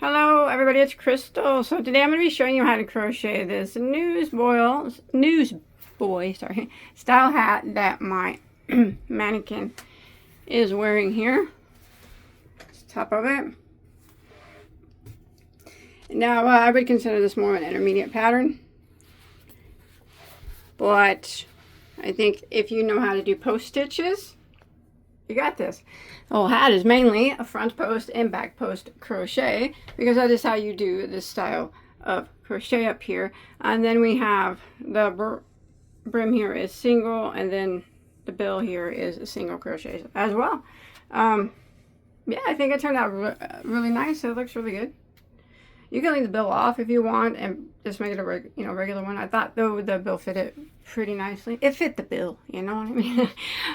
Hello everybody, it's Crystal. So today I'm going to be showing you how to crochet this Newsboy style hat that my mannequin is wearing here. That's the top of it. Now I would consider this more of an intermediate pattern, but I think if you know how to do post stitches, you got this. The whole hat is mainly a front post and back post crochet because that is how you do this style of crochet up here. And then we have the brim here is single, and then the bill here is a single crochet as well. Yeah, I think it turned out really nice. It looks really good. You can leave the bill off if you want and just make it a regular one. I thought though the bill fitted pretty nicely. It fit the bill, you know what I mean?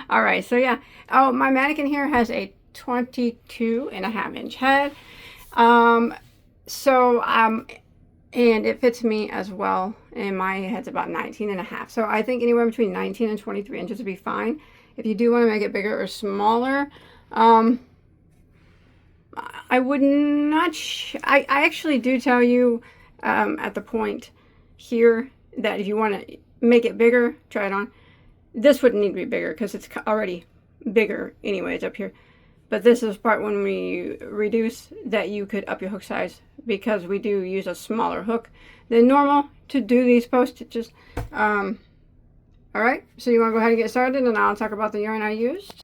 All right, so yeah. Oh, my mannequin here has a 22.5-inch head. And it fits me as well. And my head's about 19.5. So I think anywhere between 19 and 23 inches would be fine. If you do want to make it bigger or smaller, I would not, I actually do tell you at the point here that if you want to make it bigger, try it on. This wouldn't need to be bigger because it's already bigger anyways up here. But this is part when we reduce that you could up your hook size because we do use a smaller hook than normal to do these post stitches. All right, so you want to go ahead and get started and I'll talk about the yarn I used.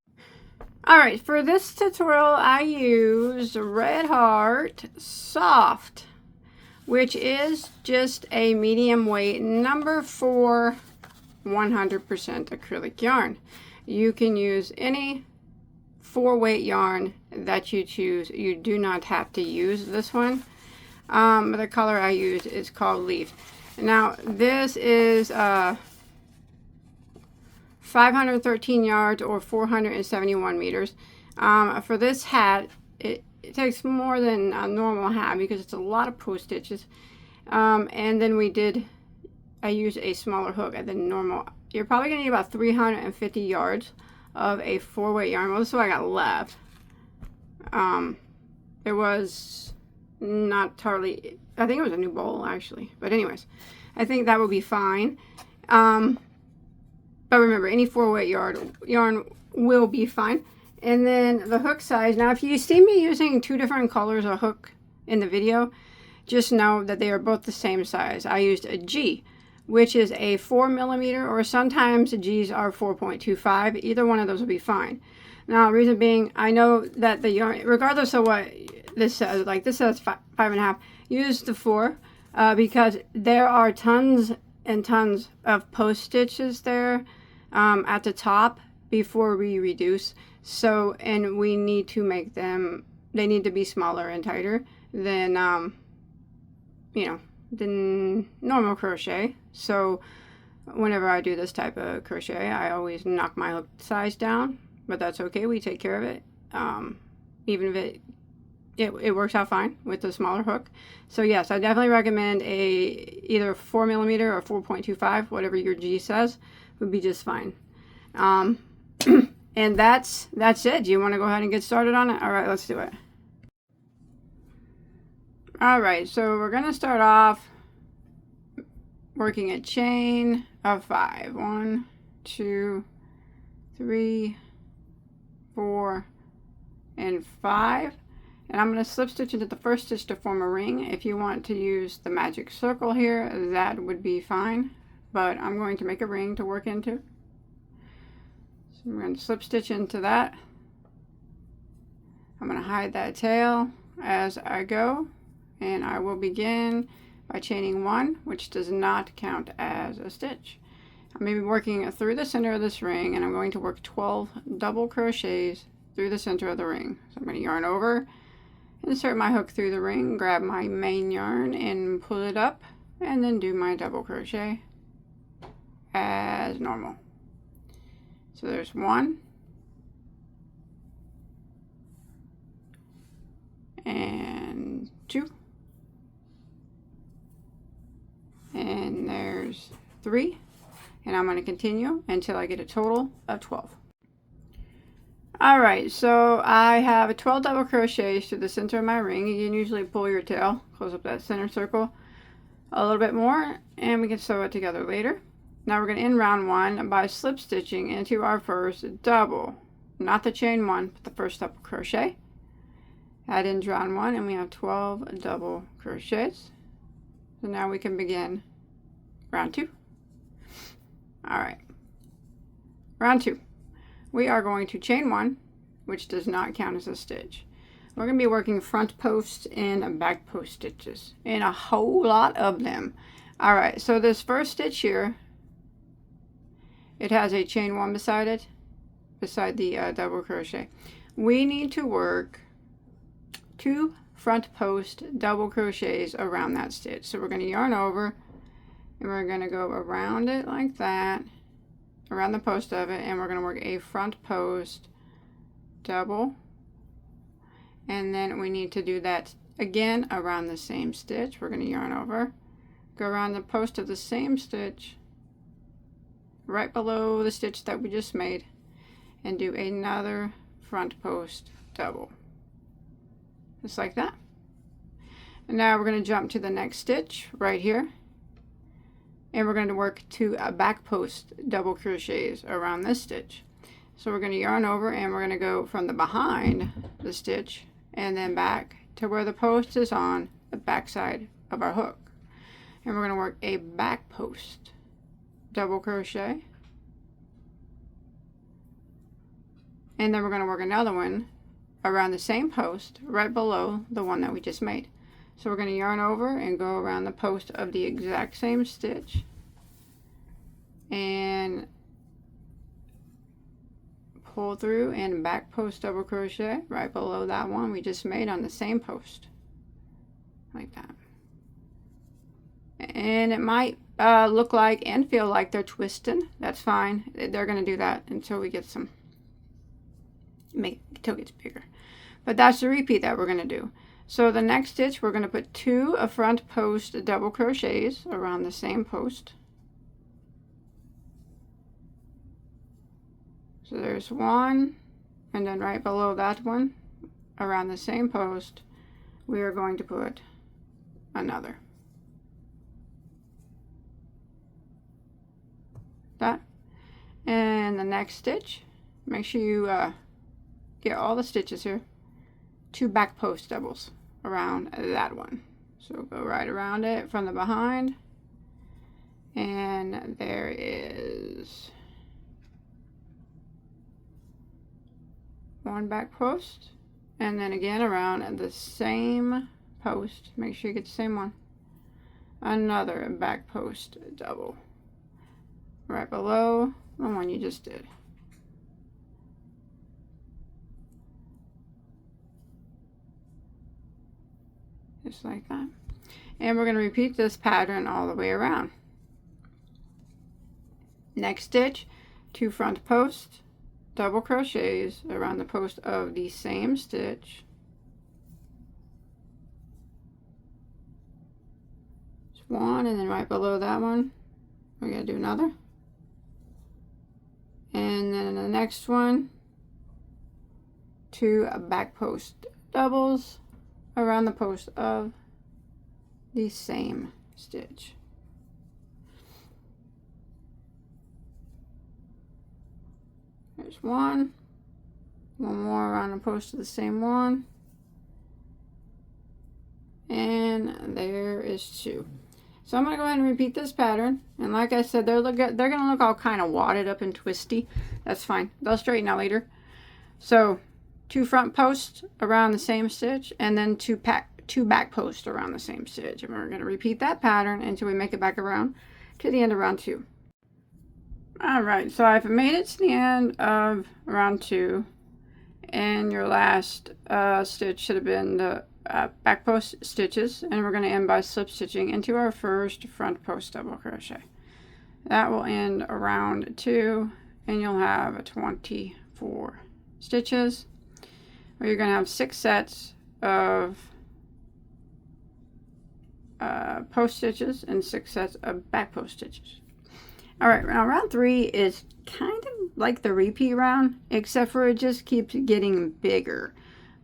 Alright, for this tutorial I used Red Heart Soft, which is just a medium weight number 4 100% acrylic yarn. You can use any 4-weight yarn that you choose. You do not have to use this one. The color I used is called Leaf. Now this is 513 yards or 471 meters. For this hat, it takes more than a normal hat because it's a lot of post stitches. And then I used a smaller hook than normal. You're probably going to need about 350 yards of a 4-weight yarn. Well, this is what I got left. It was not totally, I think it was a new bowl actually. But anyways, I think that will be fine. But remember, any 4-weight yarn will be fine. And then the hook size. Now, if you see me using 2 different colors of hook in the video, just know that they are both the same size. I used a G, which is a 4mm, or sometimes G's are 4.25. Either one of those will be fine. Now, the reason being, I know that the yarn, regardless of what this says, like this says 5.5, use the 4 because there are tons and tons of post stitches there at the top before we reduce. So, and we need to make them, they need to be smaller and tighter than than normal crochet. So whenever I do this type of crochet, I always knock my hook size down, but that's okay, we take care of it. Even if it works out fine with the smaller hook. So yes, I definitely recommend either 4mm or 4.25, whatever your G says, would be just fine. And that's it. Do you want to go ahead and get started on it? All right, let's do it. All right, so we're gonna start off working a chain of 5. 1, 2, 3, 4, and 5. And I'm going to slip stitch into the first stitch to form a ring. If you want to use the magic circle here, that would be fine. But I'm going to make a ring to work into. So I'm going to slip stitch into that. I'm going to hide that tail as I go. And I will begin by chaining 1, which does not count as a stitch. I'm going to be working through the center of this ring, and I'm going to work 12 double crochets through the center of the ring. So I'm going to yarn over, insert my hook through the ring, grab my main yarn and pull it up, and then do my double crochet as normal. So there's 1 and 2, and there's 3, and I'm going to continue until I get a total of 12. Alright, so I have 12 double crochets to the center of my ring. You can usually pull your tail, close up that center circle a little bit more, and we can sew it together later. Now we're going to end round 1 by slip stitching into our first double, not the chain 1, but the first double crochet. That ends round 1, and we have 12 double crochets. So now we can begin round 2. Alright, round 2. We are going to chain 1, which does not count as a stitch. We're going to be working front post and back post stitches, and a whole lot of them. Alright, so this first stitch here, it has a chain 1 beside it, beside the double crochet. We need to work 2 front post double crochets around that stitch. So we're going to yarn over, and we're going to go around it like that, around the post of it, and we're going to work a front post double, and then we need to do that again around the same stitch. We're going to yarn over, go around the post of the same stitch right below the stitch that we just made, and do another front post double, just like that. And now we're going to jump to the next stitch right here, and we're going to work 2 back post double crochets around this stitch. So we're going to yarn over, and we're going to go from the behind the stitch and then back to where the post is on the back side of our hook, and we're going to work a back post double crochet, and then we're going to work another one around the same post right below the one that we just made. So we're going to yarn over and go around the post of the exact same stitch and pull through and back post double crochet right below that one we just made on the same post, like that. And it might look like and feel like they're twisting. That's fine. They're going to do that until we get some, until it gets bigger. But that's the repeat that we're going to do. So the next stitch, we're going to put 2 front post double crochets around the same post. So there's one, and then right below that one, around the same post, we are going to put another. That. And the next stitch, make sure you get all the stitches here. 2 back post doubles around that one. So go right around it from the behind, and there is 1 back post, and then again around the same post, make sure you get the same one, another back post double right below the one you just did. Just like that. And we're going to repeat this pattern all the way around. Next stitch, 2 front posts double crochets around the post of the same stitch. Just one, and then right below that one we're going to do another, and then the next one 2 back post doubles around the post of the same stitch. There's one more around the post of the same one, and there is 2. So I'm going to go ahead and repeat this pattern, and like I said, they're going to look all kind of wadded up and twisty. That's fine, they'll straighten out later. So 2 front posts around the same stitch, and then 2 back posts around the same stitch, and we're going to repeat that pattern until we make it back around to the end of round 2. Alright, so I've made it to the end of round 2, and your last stitch should have been the back post stitches, and we're going to end by slip stitching into our first front post double crochet. That will end around 2, and you'll have 24 stitches, where you're going to have 6 sets of post stitches and 6 sets of back post stitches. All right, now round 3 is kind of like the repeat round, except for it just keeps getting bigger.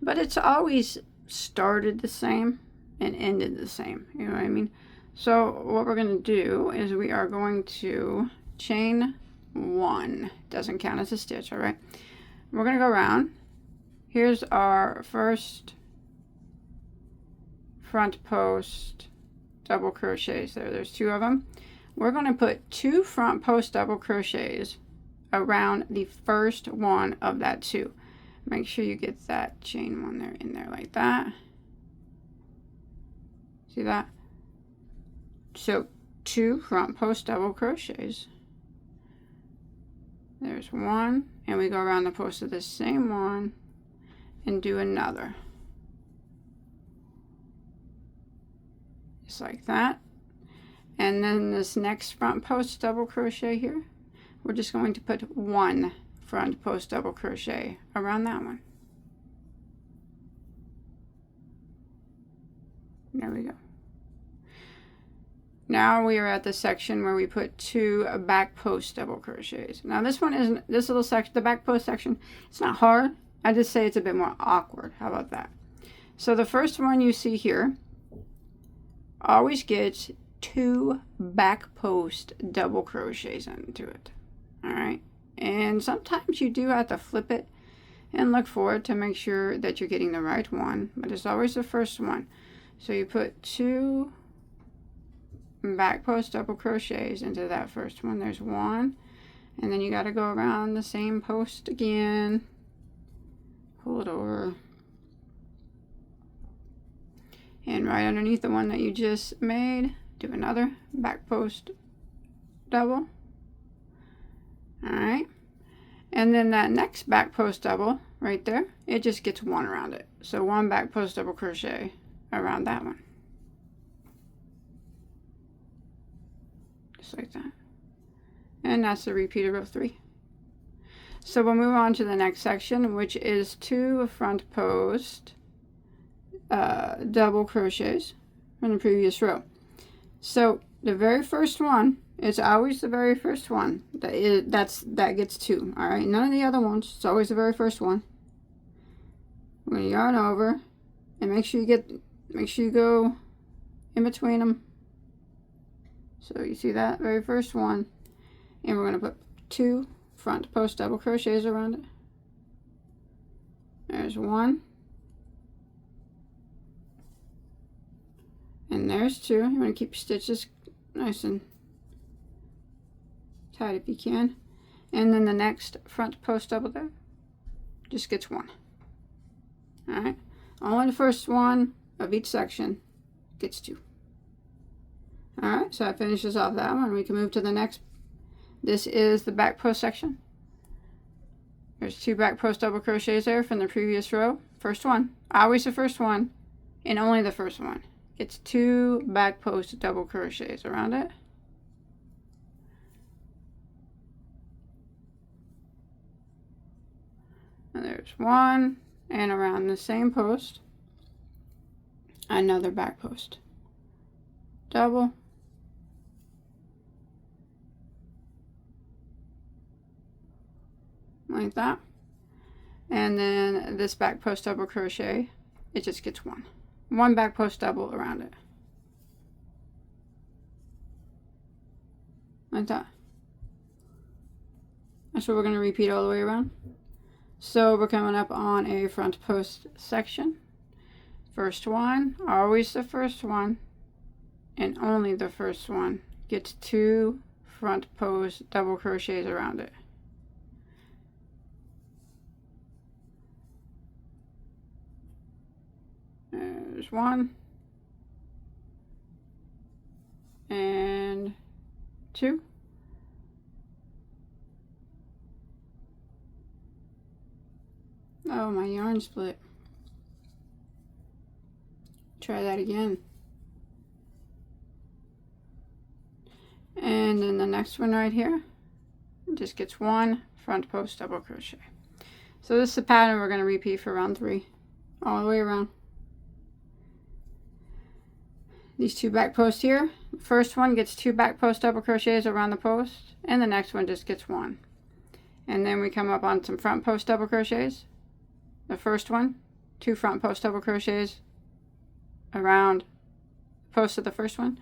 But it's always started the same and ended the same, you know what I mean? So what we're going to do is we are going to chain 1. Doesn't count as a stitch, all right? We're going to go around. Here's our first front post double crochets there. There's 2 of them. We're going to put 2 front post double crochets around the first one of that 2. Make sure you get that chain 1 there in there like that. See that? So 2 front post double crochets. There's 1, and we go around the post of the same one and do another. Just like that. And then this next front post double crochet here, we're just going to put 1 front post double crochet around that one. There we go. Now we are at the section where we put 2 back post double crochets. Now this one isn't, this little section, the back post section, it's not hard. I just say it's a bit more awkward. How about that? So the first one you see here always gets 2 back post double crochets into it. All right. And sometimes you do have to flip it and look for it to make sure that you're getting the right one, but it's always the first one. So you put 2 back post double crochets into that first one. There's 1, and then you got to go around the same post again, pull it over, and right underneath the one that you just made, do another back post double. All right, and then that next back post double right there, it just gets 1 around it. So 1 back post double crochet around that one. Just like that. And that's the repeat of row 3. So we'll move on to the next section, which is 2 front post double crochets from the previous row. So the very first one, it's always the very first one that gets 2. All right, none of the other ones. It's always the very first one. We're gonna yarn over and make sure you go in between them. So you see that very first one, and we're going to put 2 front post double crochets around it. There's 1, and there's 2. You want to keep your stitches nice and tight if you can. And then the next front post double there just gets 1. All right, only the first one of each section gets 2. All right, so that finishes off that one. We can move to the next. This is the back post section. There's 2 back post double crochets there from the previous row. First one, always the first one, and only the first one. It's 2 back post double crochets around it. And there's 1, and around the same post, another back post double. Like that. And then this back post double crochet, it just gets 1 back post double around it, like that. That's what we're going to repeat all the way around. So we're coming up on a front post section. First one, always the first one, and only the first one gets 2 front post double crochets around it. There's 1 and 2. Oh, my yarn split. Try that again. And then the next one right here, it just gets 1 front post double crochet. So this is the pattern we're going to repeat for round 3 all the way around. These 2 back posts here, The first one gets 2 back post double crochets around the post, and the next one just gets 1. And then we come up on some front post double crochets. The first one, 2 front post double crochets around the post of the first one,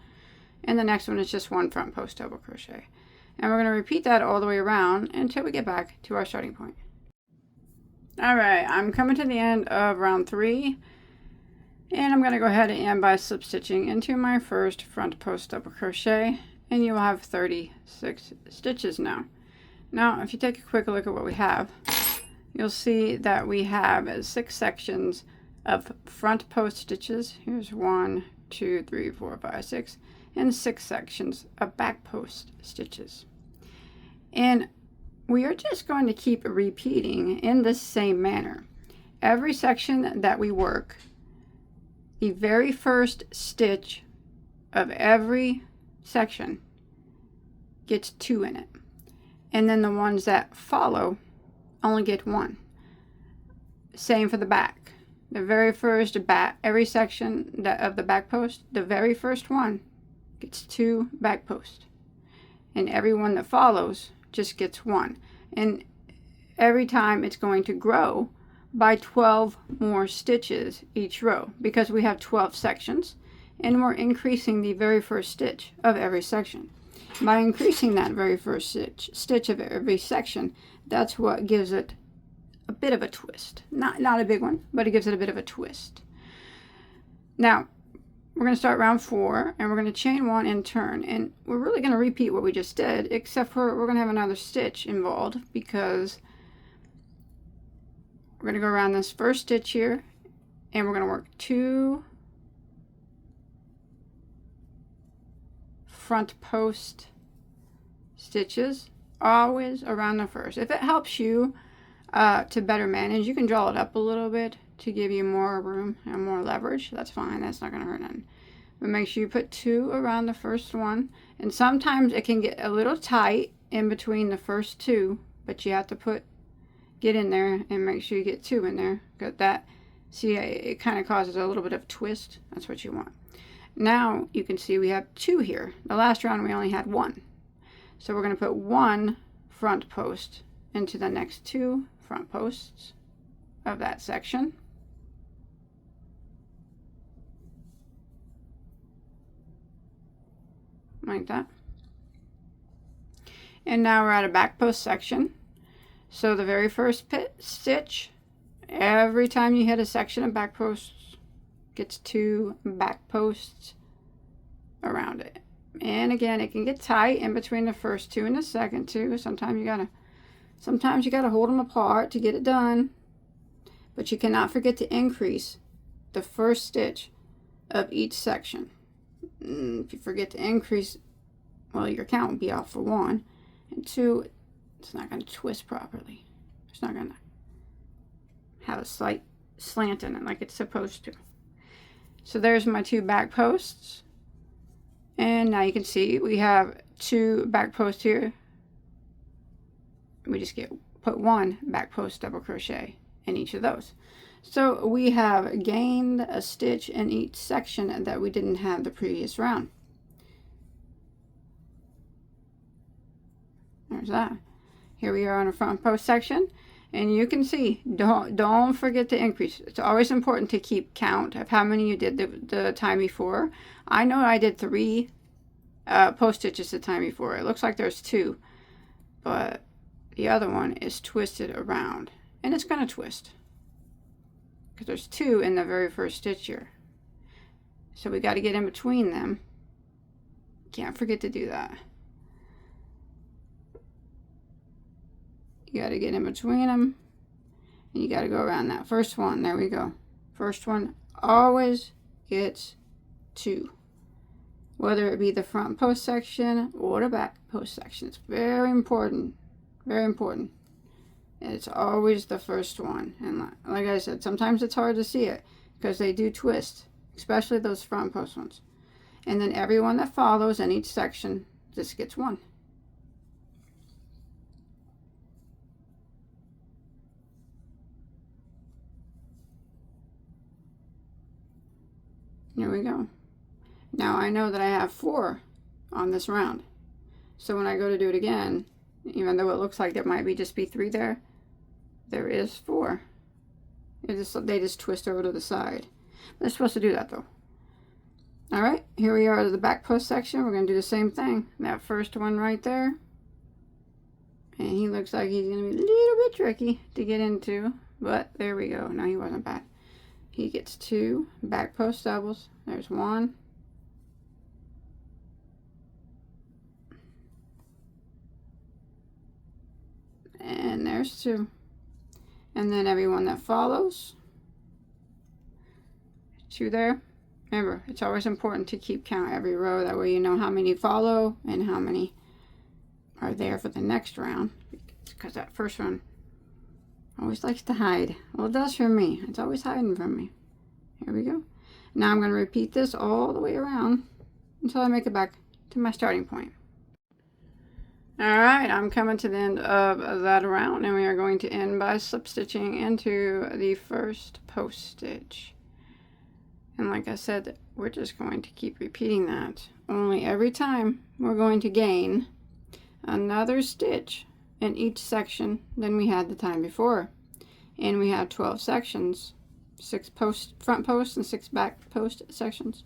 and the next one is just 1 front post double crochet. And we're going to repeat that all the way around until we get back to our starting point. Alright, I'm coming to the end of round 3, and I'm going to go ahead and end by slip stitching into my first front post double crochet, and you'll have 36 stitches now. Now, if you take a quick look at what we have, you'll see that we have 6 sections of front post stitches. Here's 1, 2, 3, 4, 5, 6, and 6 sections of back post stitches. And we are just going to keep repeating in the same manner. Every section that we work, the very first stitch of every section gets 2 in it. And then the ones that follow only get 1. Same for the back. The very first back, every section of the back post, the very first one gets 2 back posts. And every one that follows just gets 1. And every time it's going to grow by 12 more stitches each row, because we have 12 sections, and we're increasing the very first stitch of every section. By increasing that very first stitch of every section, that's what gives it a bit of a twist. Not a big one, but it gives it a bit of a twist. Now, we're going to start round 4, and we're going to chain 1 and turn. And we're really going to repeat what we just did, except for we're going to have another stitch involved, because we're going to go around this first stitch here, and we're going to work 2 front post stitches, always around the first. If it helps you to better manage, you can draw it up a little bit to give you more room and more leverage. That's fine, that's not going to hurt none. But make sure you put 2 around the first one, and sometimes it can get a little tight in between the first 2, but you have to get in there and make sure you get 2 in there. Got that? See, it kind of causes a little bit of twist. That's what you want. Now you can see we have 2 here. The last round we only had 1. So we're going to put 1 front post into the next 2 front posts of that section. Like that. And now we're at a back post section. So the very first stitch, every time you hit a section of back posts, gets 2 back posts around it. And again, it can get tight in between the first 2 and the second 2. Sometimes you gotta hold them apart to get it done. But you cannot forget to increase the first stitch of each section. If you forget to increase, well, your count will be off for 1, and 2, it's not going to twist properly. It's not going to have a slight slant in it like it's supposed to. So there's my 2 back posts, and now you can see we have 2 back posts here. We just put 1 back post double crochet in each of those. So we have gained a stitch in each section that we didn't have the previous round. There's that. Here we are on a front post section, and you can see, don't forget to increase. It's always important to keep count of how many you did the time before. I know I did 3 post stitches the time before. It looks like there's 2, but the other one is twisted around, and it's going to twist because there's 2 in the very first stitch here. So we got to get in between them. Can't forget to do that. You got to get in between them, and you got to go around that first one. There we go. First one always gets 2, whether it be the front post section or the back post section. It's very important, very important. And it's always the first one. And like I said, sometimes it's hard to see it because they do twist, especially those front post ones. And then every one that follows in each section just gets 1. There we go. Now I know that I have 4 on this round. So when I go to do it again, even though it looks like there might just be 3 there, there is 4. They just twist over to the side. They're supposed to do that though. Alright, here we are at the back post section. We're going to do the same thing. That first one right there. And he looks like he's going to be a little bit tricky to get into. But there we go. No, he wasn't bad. He gets 2 back post doubles. There's 1. And there's 2. And then every one that follows. 2 there. Remember, it's always important to keep count every row. That way you know how many follow and how many are there for the next round. Because that first one always likes to hide. Well, it does for me. It's always hiding from me. Here we go. Now I'm going to repeat this all the way around until I make it back to my starting point. Alright, I'm coming to the end of that round, and we are going to end by slip stitching into the first post stitch. And like I said, we're just going to keep repeating that. Only every time we're going to gain another stitch in each section than we had the time before. And we have 12 sections, 6 front posts and 6 back post sections.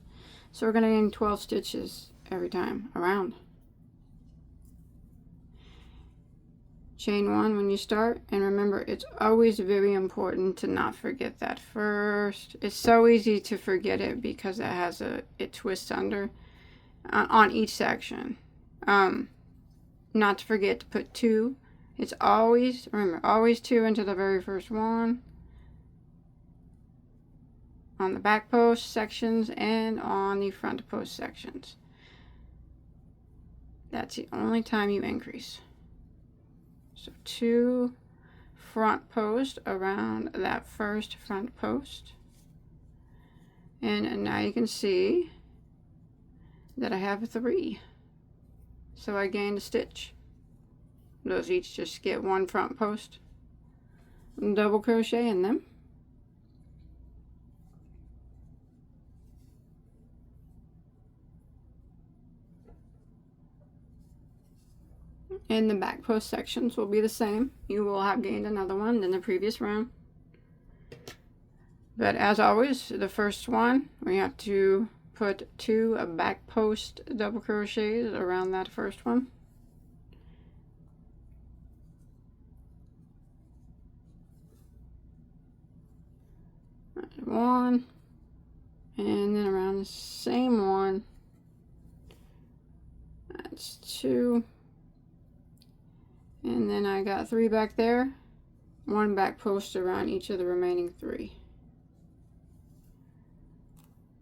So we're going to gain 12 stitches every time around. Chain 1 when you start, and remember, it's always very important to not forget that first. It's so easy to forget it because it twists under on each section. Not to forget to put 2. It's always, remember, always 2 into the very first one on the back post sections and on the front post sections. That's the only time you increase. So 2 front post around that first front post. And now you can see that I have 3. So I gained a stitch. Those each just get 1 front post. Double crochet in them. And the back post sections will be the same. You will have gained another one than the previous round. But as always, the first one, we have to put 2 back post double crochets around that first one. That's 1. And then around the same one, that's 2. And then I got 3 back there, 1 back post around each of the remaining 3.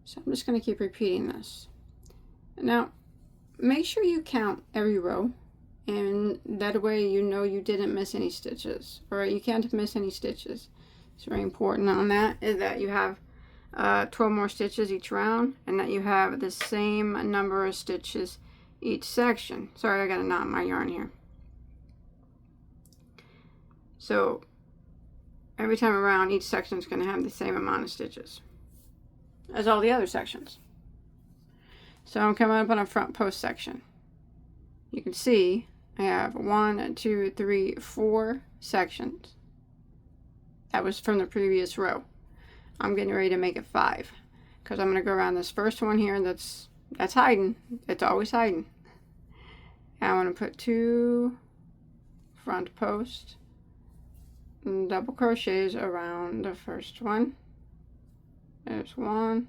So I'm just going to keep repeating this. Now, make sure you count every row, and that way you know you didn't miss any stitches, or you can't miss any stitches. It's very important on that, is that you have 12 more stitches each round, and that you have the same number of stitches each section. Sorry, I got a knot in my yarn here. So every time around, each section is going to have the same amount of stitches as all the other sections. So I'm coming up on a front post section. You can see I have 1, 2, 3, 4 sections. That was from the previous row. I'm getting ready to make it 5 because I'm going to go around this first one here that's hiding. It's always hiding. And I want to put 2 front posts, double crochets around the first one. There's 1.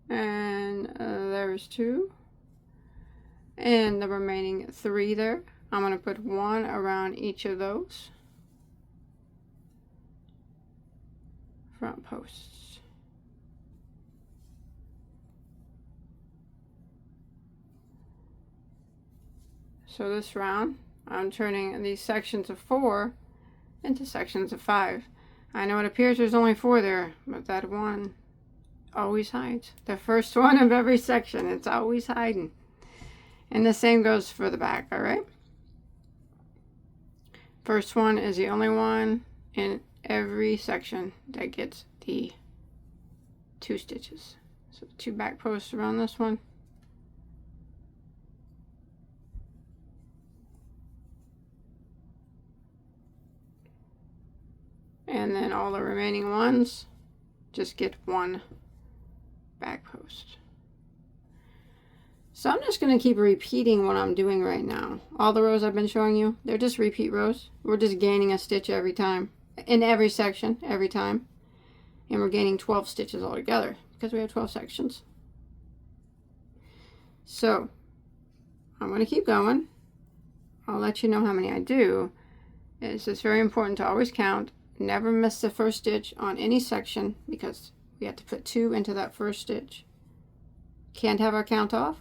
And there's 2. And the remaining 3 there, I'm going to put 1 around each of those front posts. So this round, I'm turning these sections of 4 into sections of 5. I know it appears there's only 4 there, but that 1 always hides. The first one of every section, it's always hiding. And the same goes for the back, alright? First one is the only one in every section that gets the 2 stitches. So 2 back posts around this one. And then all the remaining ones just get 1 back post. So I'm just going to keep repeating what I'm doing right now. All the rows I've been showing you, they're just repeat rows. We're just gaining a stitch every time, in every section, every time. And we're gaining 12 stitches altogether because we have 12 sections. So I'm going to keep going. I'll let you know how many I do. It's just very important to always count. Never miss the first stitch on any section because we have to put 2 into that first stitch. Can't have our count off.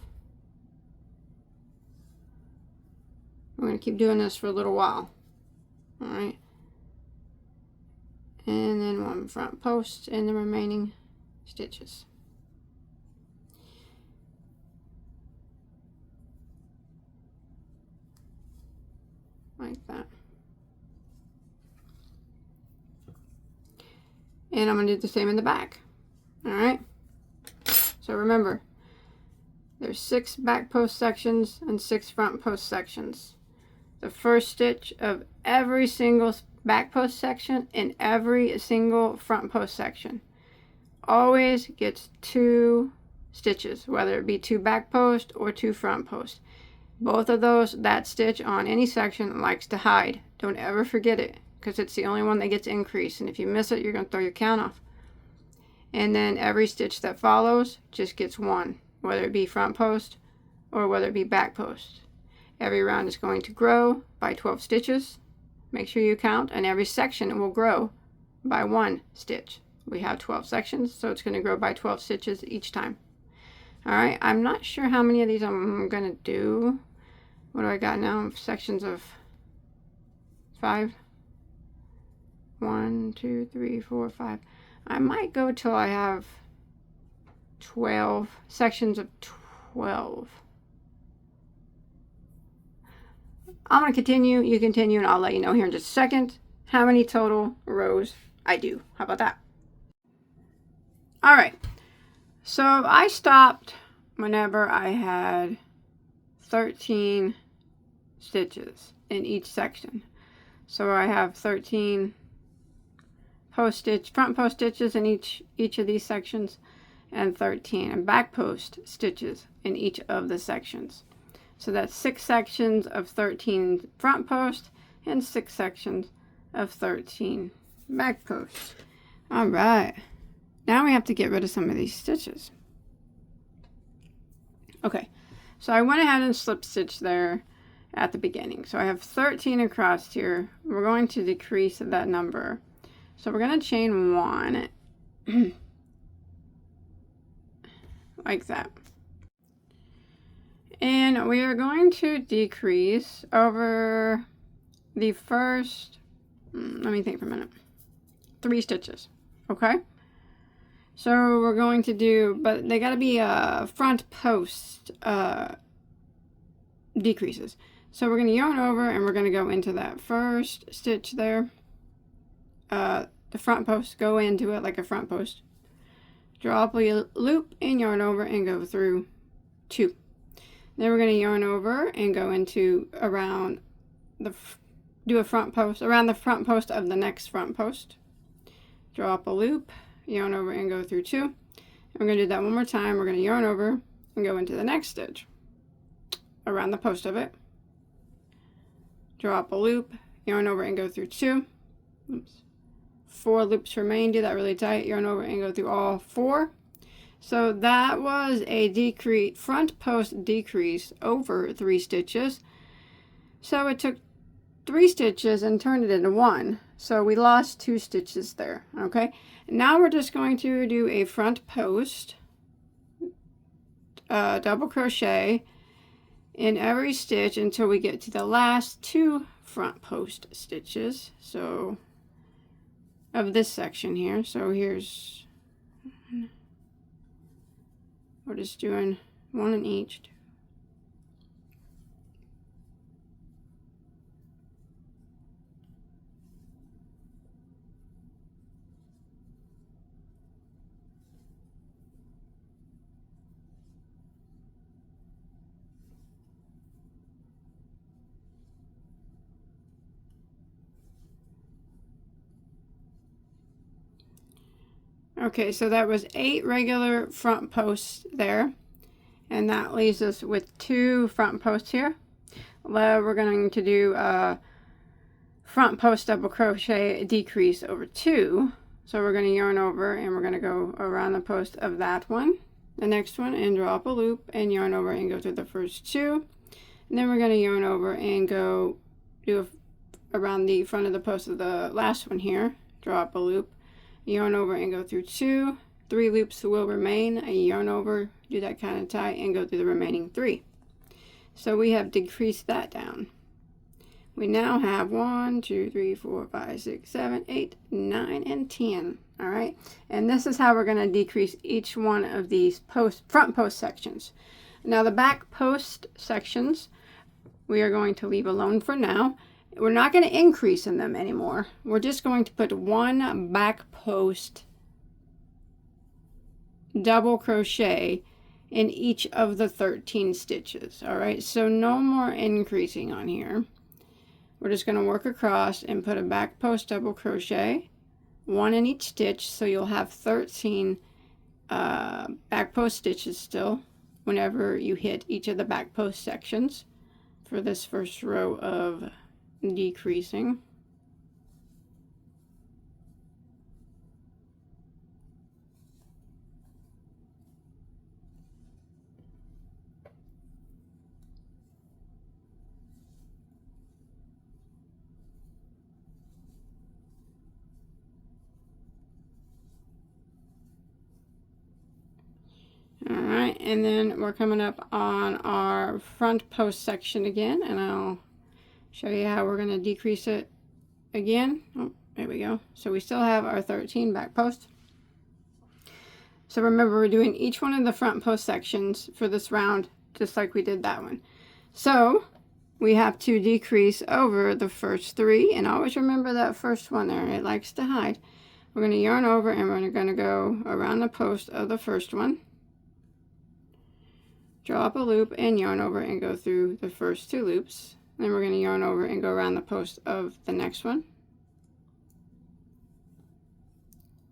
We're going to keep doing this for a little while. Alright. And then 1 front post in the remaining stitches. Like that. And I'm going to do the same in the back. Alright. So remember, there's 6 back post sections and 6 front post sections. The first stitch of every single back post section and every single front post section always gets 2 stitches, whether it be 2 back post or 2 front post. Both of those, that stitch on any section likes to hide. Don't ever forget it, because it's the only one that gets increased, and if you miss it, you're going to throw your count off. And then every stitch that follows just gets 1, whether it be front post or whether it be back post. Every round is going to grow by 12 stitches. Make sure you count, and every section will grow by 1 stitch. We have 12 sections, so it's going to grow by 12 stitches each time. Alright, I'm not sure how many of these I'm going to do. What do I got now? Sections of 5. 1, 2, 3, 4, 5. I might go till I have 12 sections of 12. I'm going to continue, you continue, and I'll let you know here in just a second how many total rows I do. How about that? Alright, so I stopped whenever I had 13 stitches in each section. So I have 13 front post stitches in each of these sections, and 13 back post stitches in each of the sections. So that's 6 sections of 13 front post and 6 sections of 13 back posts. All right, now we have to get rid of some of these stitches. Okay, so I went ahead and slip stitched there at the beginning. So I have 13 across here. We're going to decrease that number. So we're going to chain 1 like that. And we are going to decrease over the first, let me think for a minute, 3 stitches, okay? So we're going to do, but they got to be front post decreases. So we're going to yarn over and we're going to go into that first stitch there. The front post, go into it like a front post. Draw up a loop and yarn over and go through 2. Then we're going to yarn over and go into around do a front post around the front post of the next front post. Draw up a loop, yarn over and go through 2. And we're going to do that one more time. We're going to yarn over and go into the next stitch around the post of it. Draw up a loop, yarn over and go through 2. Oops. 4 loops remain. Do that really tight. Yarn over and go through all 4. So that was a front post decrease over 3 stitches. So it took 3 stitches and turned it into 1. So we lost 2 stitches there. Okay. Now we're just going to do a front post, double crochet in every stitch until we get to the last 2 front post stitches. So of this section here. So here's, we're just doing 1 in each. Okay, so that was 8 regular front posts there, and that leaves us with 2 front posts here. Well, we're going to do a front post double crochet decrease over 2. So we're going to yarn over and we're going to go around the post of that one, the next one, and drop a loop and yarn over and go through the first 2. And then we're going to yarn over and go do around the front of the post of the last one here, drop a loop, yarn over and go through 2. 3 loops will remain, a yarn over, do that kind of tie, and go through the remaining 3. So we have decreased that down. We now have 1, 2, 3, 4, 5, 6, 7, 8, 9, and 10. All right, and this is how we're going to decrease each one of these front post sections. Now the back post sections we are going to leave alone for now. We're not going to increase in them anymore. We're just going to put 1 back post double crochet in each of the 13 stitches. All right, so no more increasing on here. We're just going to work across and put a back post double crochet, 1 in each stitch, so you'll have 13 back post stitches still whenever you hit each of the back post sections for this first row of decreasing. Alright, and then we're coming up on our front post section again, and I'll show you how we're going to decrease it again. Oh, there we go. So we still have our 13 back posts. So remember, we're doing each one of the front post sections for this round, just like we did that one. So we have to decrease over the first 3, and always remember that first one there, it likes to hide. We're going to yarn over and we're going to go around the post of the first one, drop a loop and yarn over and go through the first 2 loops. Then we're going to yarn over and go around the post of the next one,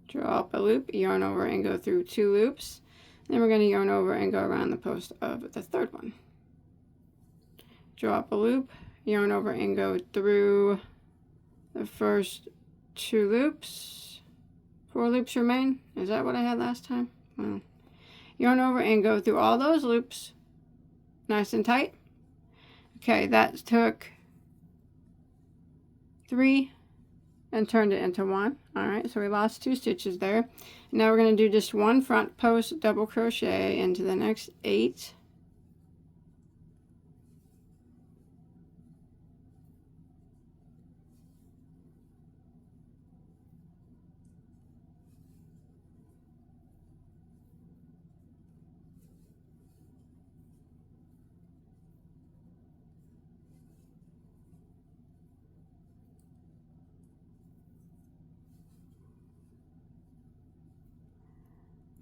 drop a loop, yarn over and go through 2 loops. Then we're going to yarn over and go around the post of the third one, drop a loop, yarn over and go through the first 2 loops. 4 loops remain. Is that what I had last time? Well, yarn over and go through all those loops nice and tight. Okay, that took 3 and turned it into 1. All right, so we lost 2 stitches there. Now we're going to do just 1 front post double crochet into the next 8.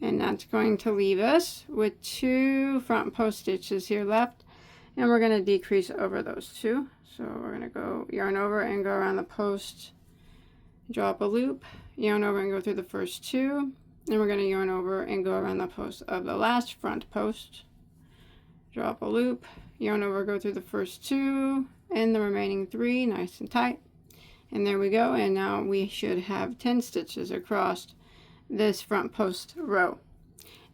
And that's going to leave us with 2 front post stitches here left, and we're going to decrease over those 2. So we're going to go yarn over and go around the post, drop a loop, yarn over and go through the first 2. Then we're going to yarn over and go around the post of the last front post, drop a loop, yarn over, go through the first 2 and the remaining 3 nice and tight. And there we go, and now we should have 10 stitches across this front post row.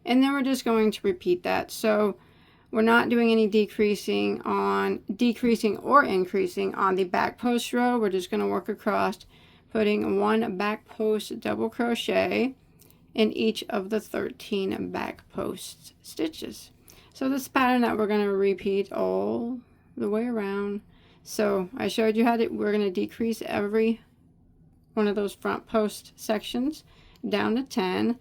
And then we're just going to repeat that. So we're not doing any decreasing or increasing on the back post row. We're just going to work across, putting 1 back post double crochet in each of the 13 back post stitches. So this pattern that we're going to repeat all the way around. So I showed you how we're going to decrease every one of those front post sections down to 10,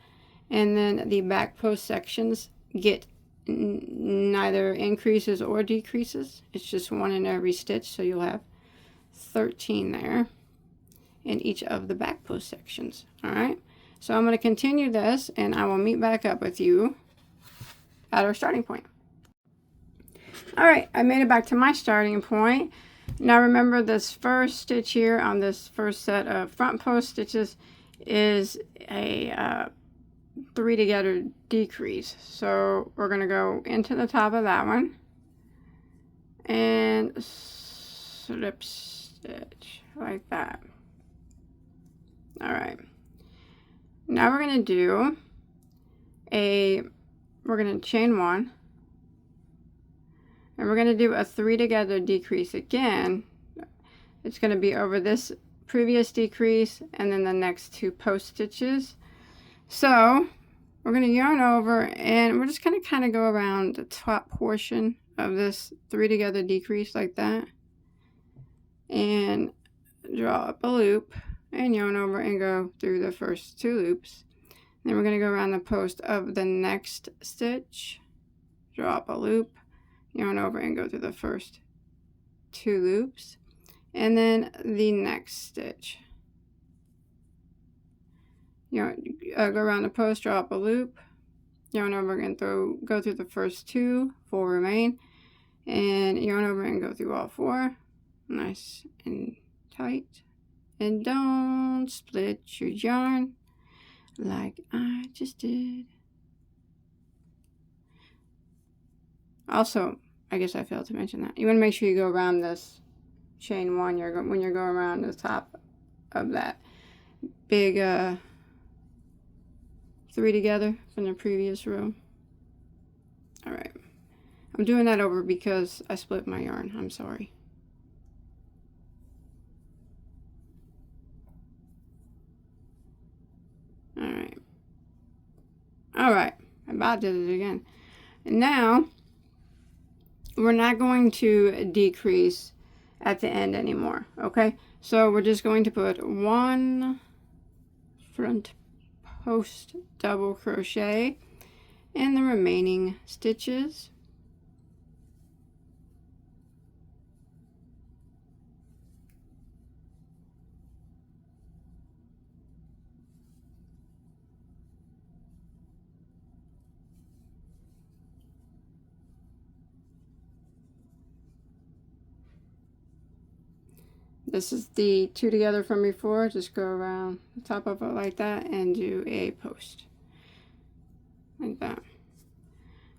and then the back post sections get neither increases or decreases. It's just 1 in every stitch, so you'll have 13 there in each of the back post sections. All right, so I'm going to continue this and I will meet back up with you at our starting point. All right, I made it back to my starting point. Now remember, this first stitch here on this first set of front post stitches is a 3 together decrease. So we're going to go into the top of that one and slip stitch like that. All right. Now we're going to do we're going to chain 1, and we're going to do a 3 together decrease again. It's going to be over this previous decrease and then the next 2 post stitches. So we're going to yarn over, and we're just going to kind of go around the top portion of this 3 together decrease like that, and draw up a loop and yarn over and go through the first 2 loops. Then we're going to go around the post of the next stitch, draw up a loop, yarn over and go through the first 2 loops, and then the next stitch. Go around the post, draw up a loop, yarn over and go through the first 2, 4 remain, and yarn over and go through all 4, nice and tight, and don't split your yarn like I just did. Also, I guess I failed to mention that you want to make sure you go around this chain 1 when you're going around the top of that big 3 together from the previous row. All right, I'm doing that over because I split my yarn. I'm sorry. All right, I about did it again. And now we're not going to decrease at the end anymore, okay? So we're just going to put 1 front post double crochet in the remaining stitches. This is the 2 together from before. Just go around the top of it like that and do a post like that.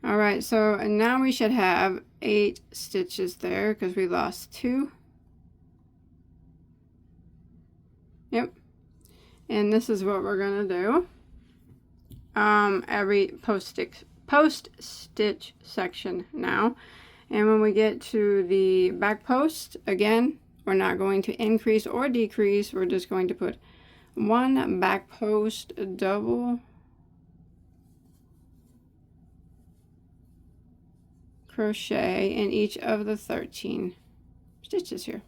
All right, so and now we should have 8 stitches there because we lost 2. Yep. And this is what we're gonna do. Every post stitch section now. And when we get to the back post, again, we're not going to increase or decrease. We're just going to put 1 back post double crochet in each of the 13 stitches here.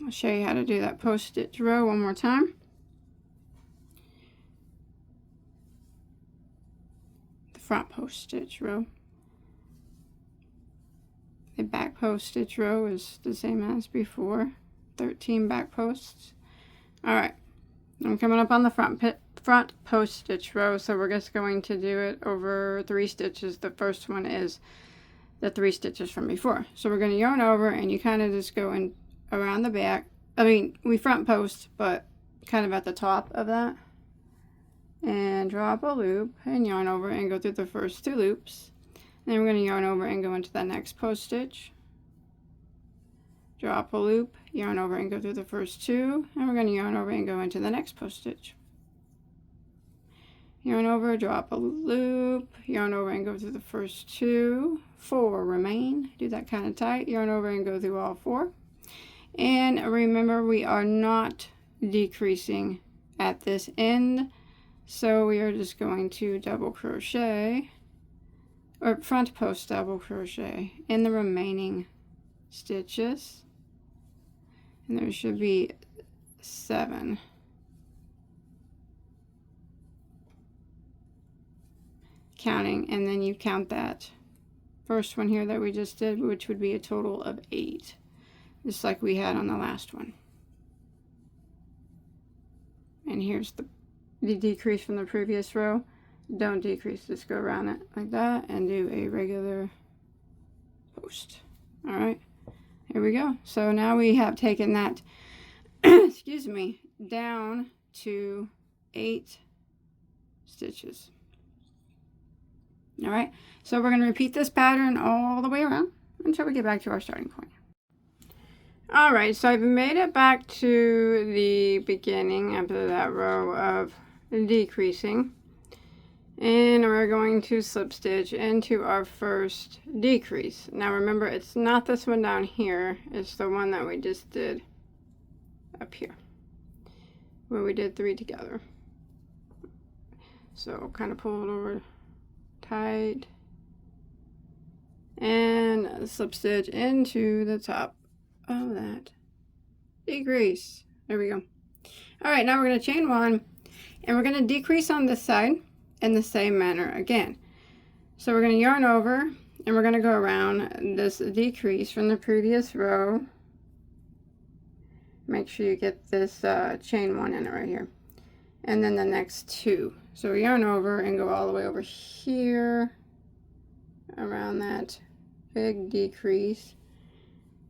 I'll show you how to do that post stitch row one more time. The front post stitch row. The back post stitch row is the same as before. 13 back posts. Alright, I'm coming up on the front post stitch row, so we're just going to do it over 3 stitches. The first one is the 3 stitches from before. So we're going to yarn over, and you kind of just go in around the back. I mean, we front post, but kind of at the top of that. And drop a loop and yarn over and go through the first 2 loops. Then we're going to yarn over and go into the next post stitch. Drop a loop, yarn over and go through the first 2, and we're going to yarn over and go into the next post stitch. Yarn over, drop a loop, yarn over and go through the first 2, 4 remain. Do that kind of tight, yarn over and go through all 4. And remember, we are not decreasing at this end, so we are just going to double crochet, or front post double crochet in the remaining stitches. And there should be 7. Counting, and then you count that first one here that we just did, which would be a total of 8, just like we had on the last one. And here's the decrease from the previous row. Don't decrease, just go around it like that and do a regular post. All right, here we go. So now we have taken that excuse me, down to 8 stitches. All right, so we're going to repeat this pattern all the way around until we get back to our starting point. All right, so I've made it back to the beginning after that row of decreasing, and we're going to slip stitch into our first decrease. Now remember, it's not this one down here, it's the one that we just did up here where we did 3 together. So kind of pull it over tight and slip stitch into the top of that decrease. There we go. All right, now we're going to chain 1 and we're going to decrease on this side in the same manner again. So we're going to yarn over and we're going to go around this decrease from the previous row. Make sure you get this chain 1 in it right here, and then the next 2. So we yarn over and go all the way over here around that big decrease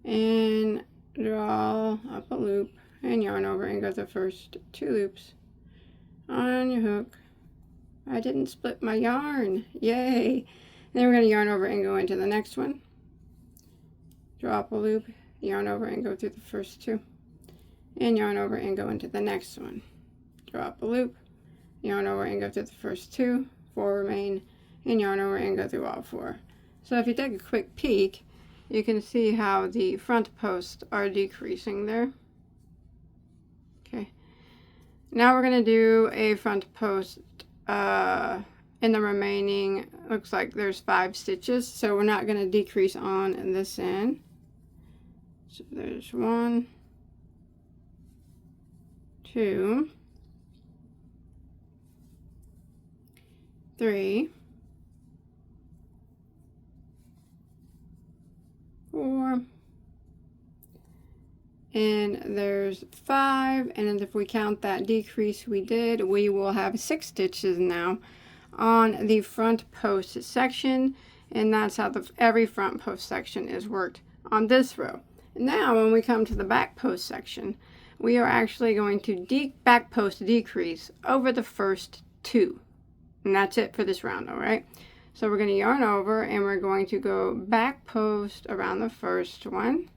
and draw up a loop and yarn over and go the first 2 loops on your hook. I didn't split my yarn, yay! Then we're going to yarn over and go into the next one, drop a loop, yarn over and go through the first 2, and yarn over and go into the next one, drop a loop, yarn over and go through the first 2, 4 remain, and yarn over and go through all 4. So if you take a quick peek, you can see how the front posts are decreasing there. Okay, now we're going to do a front post in the remaining, looks like there's 5 stitches, so we're not going to decrease on this end. So there's 1, 2, 3, 4, and there's 5, and if we count that decrease we did, we will have 6 stitches now on the front post section, and that's how every front post section is worked on this row. Now when we come to the back post section, we are actually going to back post decrease over the first 2, and that's it for this round. All right, so we're going to yarn over and we're going to go back post around the first one,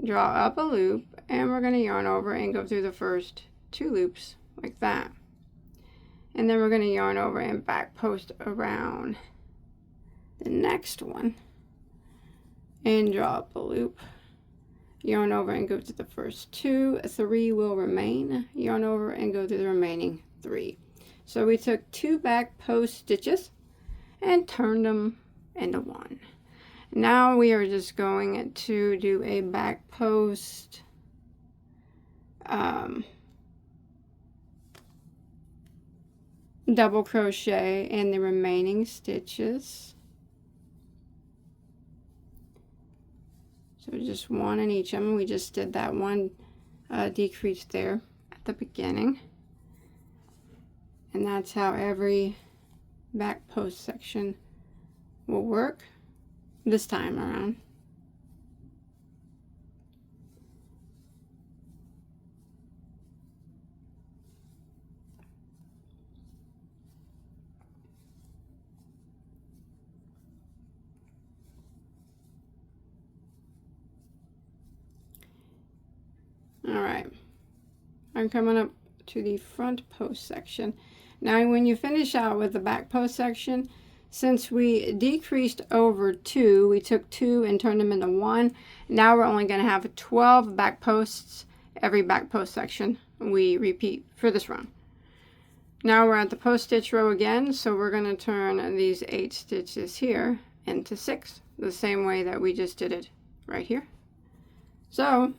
draw up a loop, and we're going to yarn over and go through the first 2 loops like that, and then we're going to yarn over and back post around the next one and draw up a loop, yarn over and go to the first 2, 3 will remain, yarn over and go through the remaining 3. So we took 2 back post stitches and turned them into 1. Now we are just going to do a back post double crochet in the remaining stitches. So just 1 in each of them. We just did that 1 decrease there at the beginning, and that's how every back post section will work this time around. All right, I'm coming up to the front post section. Now when you finish out with the back post section, since we decreased over 2, we took 2 and turned them into 1. Now we're only going to have 12 back posts every back post section we repeat for this round. Now we're at the post stitch row again, so we're going to turn these 8 stitches here into 6, the same way that we just did it right here. So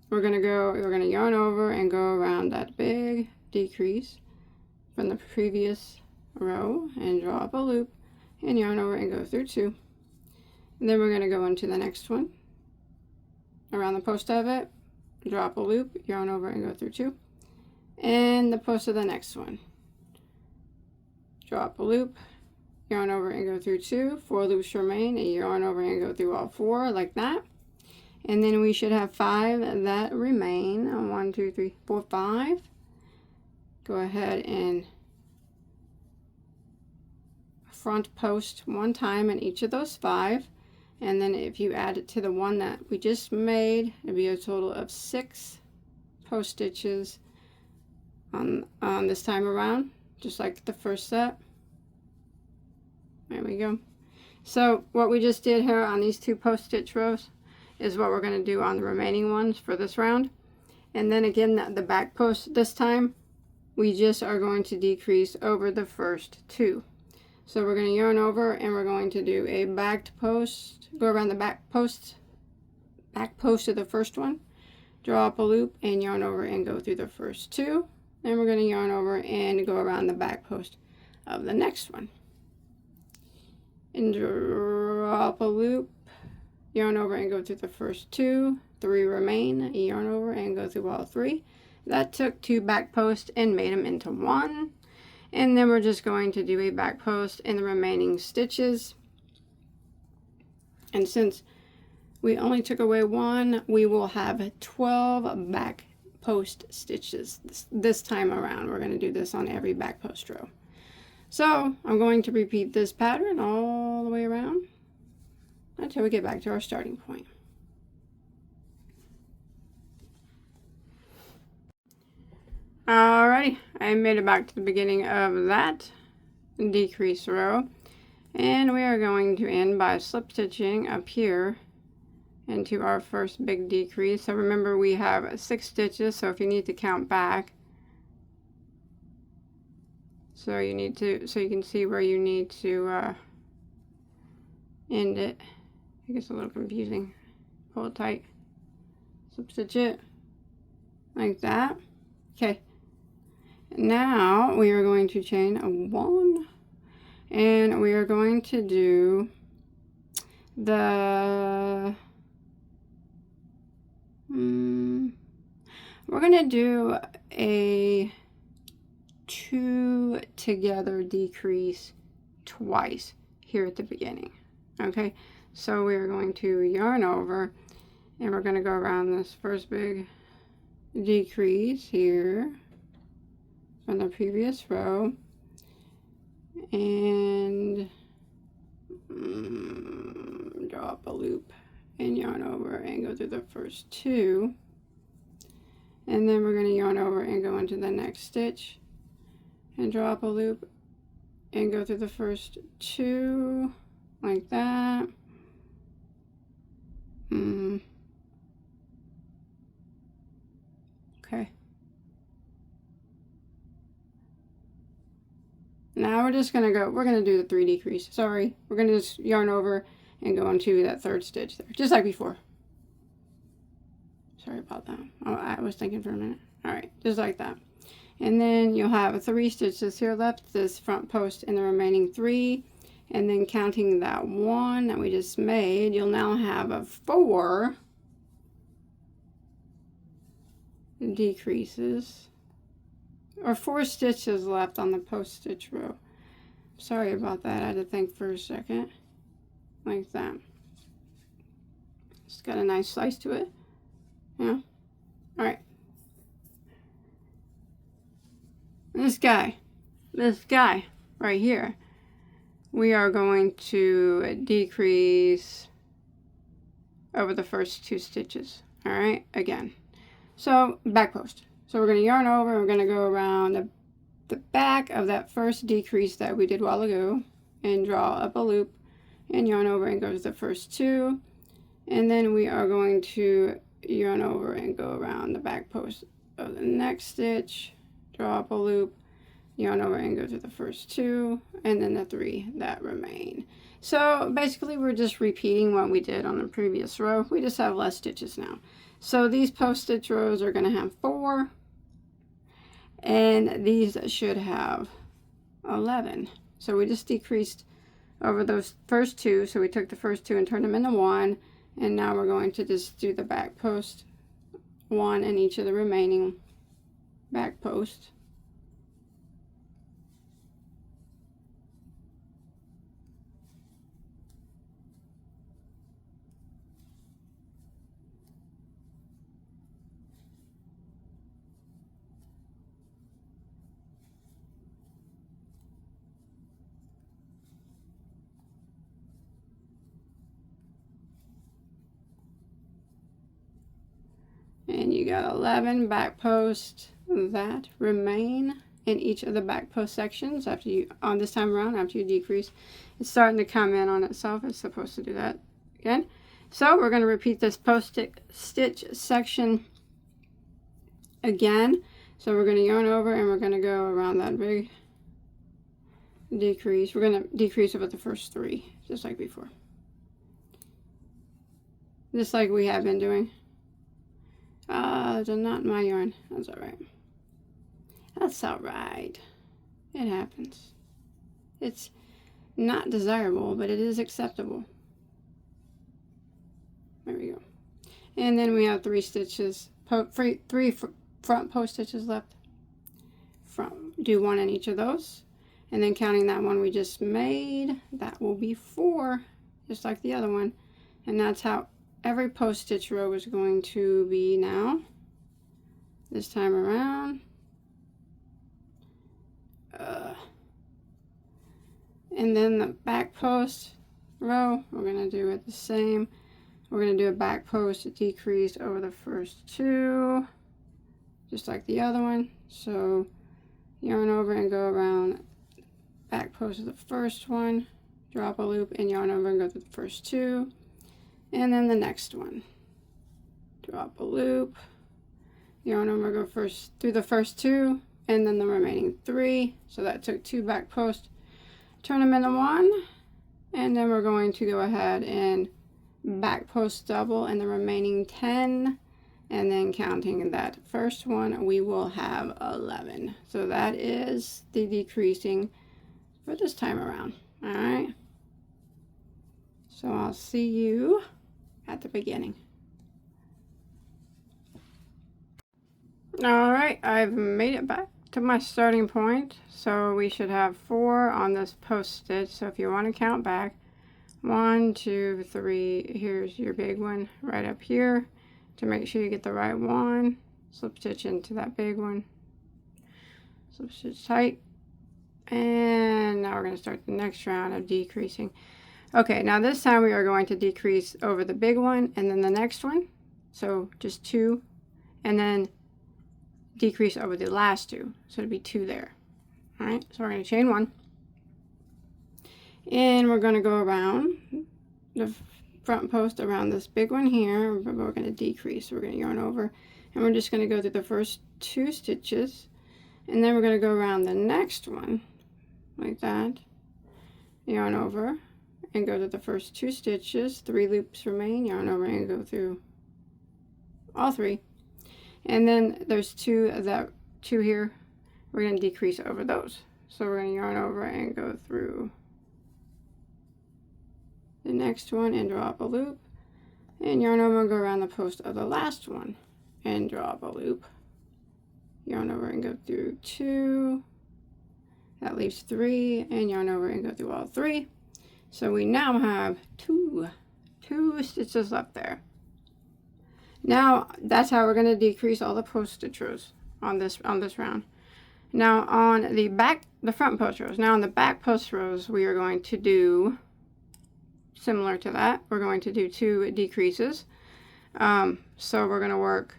we're going to yarn over and go around that big decrease from the previous row and draw up a loop and yarn over and go through 2. And then we're going to go into the next one around the post of it, drop a loop, yarn over and go through 2, and the post of the next one, drop a loop, yarn over and go through 2, 4 loops remain, and yarn over and go through all 4 like that. And then we should have 5 that remain. 1, 2, 3, 4, 5. Go ahead and front post 1 time in each of those 5, and then if you add it to the one that we just made, it'd be a total of 6 post stitches on this time around, just like the first set. There we go. So what we just did here on these 2 post stitch rows is what we're going to do on the remaining ones for this round. And then again, the back post this time, we just are going to decrease over the first 2. So we're going to yarn over and we're going to do a backed post, go around the back post of the first one, draw up a loop and yarn over and go through the first 2. Then we're going to yarn over and go around the back post of the next one. And drop a loop, yarn over and go through the first 2, 3 remain, yarn over and go through all 3. That took 2 back posts and made them into 1. And then we're just going to do a back post in the remaining stitches. And since we only took away 1, we will have 12 back post stitches this time around. We're going to do this on every back post row. So I'm going to repeat this pattern all the way around until we get back to our starting point. Alrighty, I made it back to the beginning of that decrease row, and we are going to end by slip stitching up here into our first big decrease. So remember, we have 6 stitches, so if you need to count back, so you can see where you need to end it. I think it's a little confusing. Pull it tight, slip stitch it like that. Okay. Now we are going to chain a 1, and we are going to do the we're going to do a 2 together decrease twice here at the beginning. Okay, so we are going to yarn over and we're going to go around this first big decrease here from the previous row, and draw up a loop and yarn over and go through the first 2, and then we're going to yarn over and go into the next stitch and draw up a loop and go through the first 2 like that. Okay. Now we're going to do the 3 decrease. Sorry, we're going to just yarn over and go into that 3rd stitch there, just like before. Sorry about that. Oh, I was thinking for a minute. Alright, just like that. And then you'll have 3 stitches here left, this front post and the remaining 3. And then counting that 1 that we just made, you'll now have 4 decreases, or 4 stitches left on the post stitch row. Sorry about that, I had to think for a second. Like that. It's got a nice slice to it. Yeah. Alright. This guy right here, we are going to decrease over the first 2 stitches. Alright, again. So, back post. So we're going to yarn over, we're going to go around the back of that first decrease that we did a while ago and draw up a loop and yarn over and go to the first 2. And then we are going to yarn over and go around the back post of the next stitch, draw up a loop, yarn over and go to the first 2, and then the 3 that remain. So basically we're just repeating what we did on the previous row. We just have less stitches now. So these post stitch rows are going to have 4, and these should have 11. So we just decreased over those first two. So we took the first two and turned them into one, and now we're going to just do the back post, one in each of the remaining back posts. And you got 11 back posts that remain in each of the back post sections after you, on this time around, after you decrease. It's starting to come in on itself. It's supposed to do that again. So we're going to repeat this post stitch section again. So we're going to yarn over and we're going to go around that big decrease. We're going to decrease about the first three, just like before. Just like we have been doing. Not my yarn. That's alright. That's alright. It happens. It's not desirable, but it is acceptable. There we go. And then we have 3 stitches, 3 front post stitches left. Do 1 in each of those. And then counting that one we just made, that will be 4, just like the other one. And that's how every post stitch row is going to be now, this time around. And then the back post row, we're going to do it the same. We're going to do a back post decrease over the first 2, just like the other one. So yarn over and go around back post of the first one, drop a loop and yarn over and go through the first 2. And then the next one, drop a loop, yarn over, go first through the first 2, and then the remaining 3. So that took 2 back posts, turn them into 1, and then we're going to go ahead and back post double in the remaining 10, and then counting that first one, we will have 11. So that is the decreasing for this time around. All right. So I'll see you at the beginning. All right, I've made it back to my starting point. So we should have 4 on this post stitch. So if you want to count back, 1, 2, 3, here's your big one right up here. To make sure you get the right one, slip stitch into that big one, slip stitch tight, and now we're going to start the next round of decreasing. Okay, now this time we are going to decrease over the big one and then the next one. So just 2, and then decrease over the last 2. So it'll be 2 there. All right, so we're going to chain 1. And we're going to go around the front post around this big one here, but we're going to decrease. So we're going to yarn over, and we're just going to go through the first 2 stitches, and then we're going to go around the next one like that, yarn over, and go to the first 2 stitches, 3 loops remain, yarn over and go through all 3. And then there's 2 here, we're going to decrease over those. So we're going to yarn over and go through the next one and drop a loop, and yarn over and go around the post of the last one and drop a loop, yarn over and go through 2, that leaves 3, and yarn over and go through all 3. So we now have 2 stitches left there. Now that's how we're going to decrease all the post stitch rows on this round. Now on the front post rows. Now on the back post rows, we are going to do similar to that. We're going to do 2 decreases. So we're going to work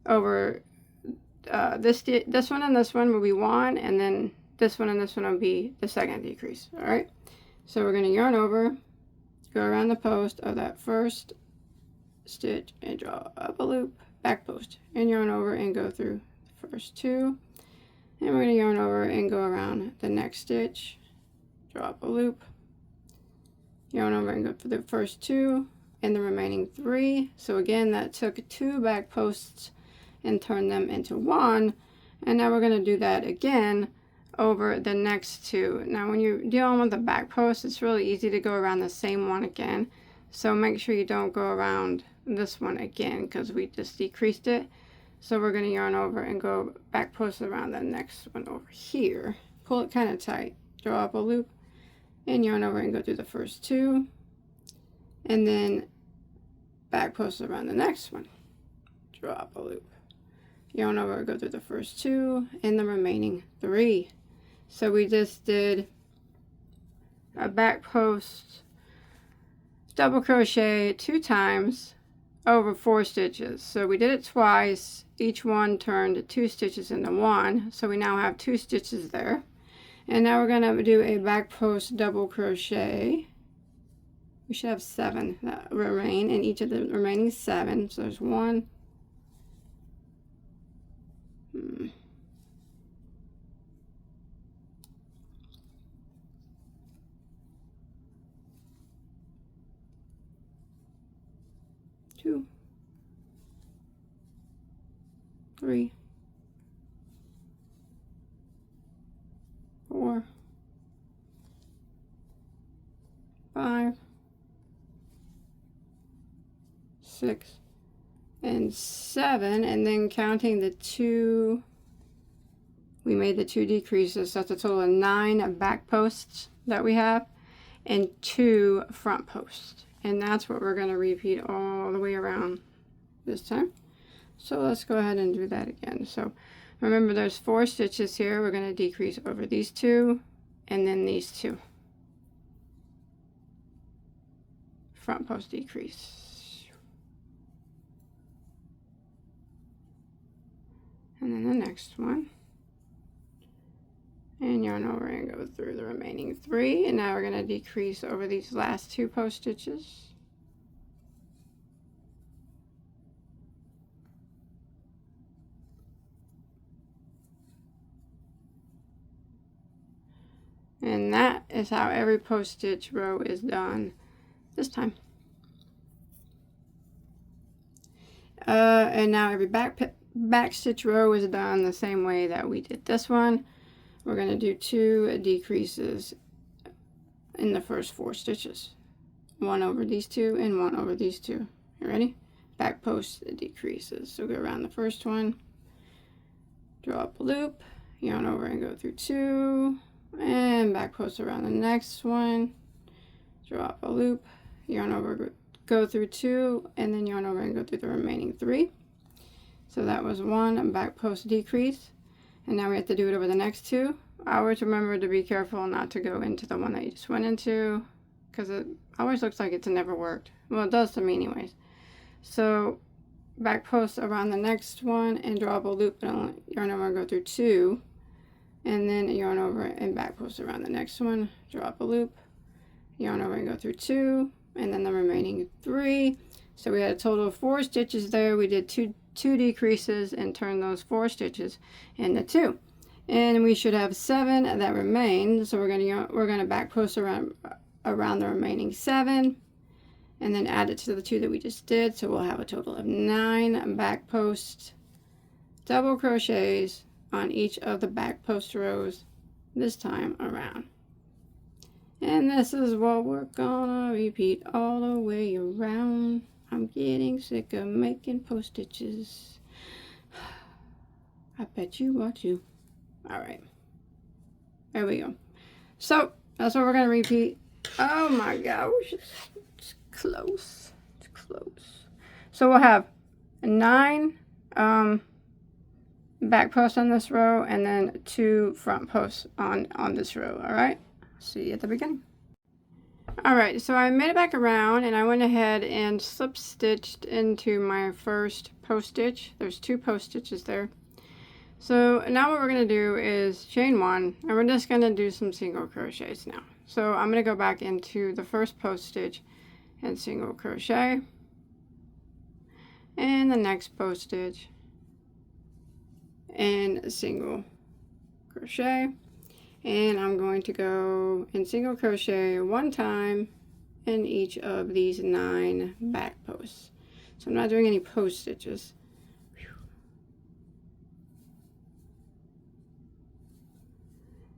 over this one and this one will be 1, and then this one and this one will be the second decrease. All right. So we're going to yarn over, go around the post of that first stitch and draw up a loop, back post, and yarn over and go through the first 2. And we're going to yarn over and go around the next stitch, draw up a loop, yarn over and go through the first 2 and the remaining 3. So again, that took 2 back posts and turned them into 1. And now we're going to do that again over the next two. Now when you're dealing with the back post, it's really easy to go around the same one again. So make sure you don't go around this one again because we just decreased it. So we're going to yarn over and go back post around the next one over here. Pull it kind of tight, draw up a loop, and yarn over and go through the first two. And then back post around the next one, draw up a loop, yarn over, go through the first two and the remaining three. So we just did a back post double crochet 2 times over 4 stitches. So we did it twice, each one turned 2 stitches into 1, so we now have 2 stitches there. And now we're going to do a back post double crochet. We should have 7 that remain in each of the remaining 7. So there's 1, 2, 3, 4, 5, 6, and 7, and then counting the 2, we made the 2 decreases, so that's a total of 9 back posts that we have and 2 front posts, and that's what we're going to repeat all the way around this time. So let's go ahead and do that again. So remember there's 4 stitches here. We're going to decrease over these 2 and then these 2 front post decrease. And then the next one, and yarn over and go through the remaining 3, and now we're going to decrease over these last 2 post stitches. And that is how every post stitch row is done this time. And now every back stitch row is done the same way that we did this one. We're going to do 2 decreases in the first 4 stitches. 1 over these 2 and 1 over these 2. You ready? Back post decreases. So go around the first one, draw up a loop, yarn over and go through 2, and back post around the next one, draw up a loop, yarn over, go through 2, and then yarn over and go through the remaining 3. So that was 1 back post decrease, and now we have to do it over the next 2. Always remember to be careful not to go into the one that you just went into, because it always looks like it's never worked. Well, it does to me anyways. So back post around the next one and draw up a loop, and yarn over and go through 2, and then yarn over and back post around the next one, draw up a loop, yarn over and go through 2, and then the remaining 3. So we had a total of 4 stitches there. We did two decreases and turned those 4 stitches into 2, and we should have 7 that remain. So we're gonna back post around the remaining 7, and then add it to the 2 that we just did. So we'll have a total of 9 back post double crochets on each of the back post rows this time around. And this is what we're gonna repeat all the way around. I'm getting sick of making post stitches. I bet you what you. All right, there we go. So that's what we're gonna repeat. Oh my gosh, it's close. It's close. So we'll have 9 back posts on this row, and then 2 front posts on this row. All right. See you at the beginning. Alright, so I made it back around, and I went ahead and slip stitched into my first post stitch. There's 2 post stitches there. So now what we're going to do is chain 1, and we're just going to do some single crochets now. So I'm going to go back into the first post stitch and single crochet, and the next post stitch and single crochet. And I'm going to go and single crochet 1 time in each of these 9 back posts. So I'm not doing any post stitches.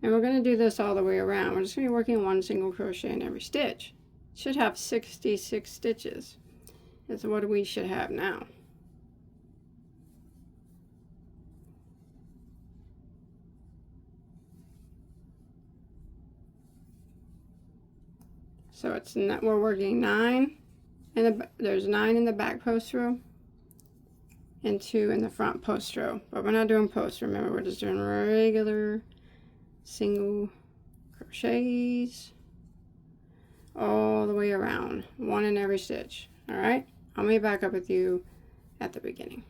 And we're going to do this all the way around. We're just going to be working one single crochet in every stitch. Should have 66 stitches. That's what we should have now. So it's not, we're working 9 and there's 9 in the back post row and 2 in the front post row. But we're not doing posts, remember, we're just doing regular single crochets all the way around, one in every stitch. All right, I'll meet back up with you at the beginning.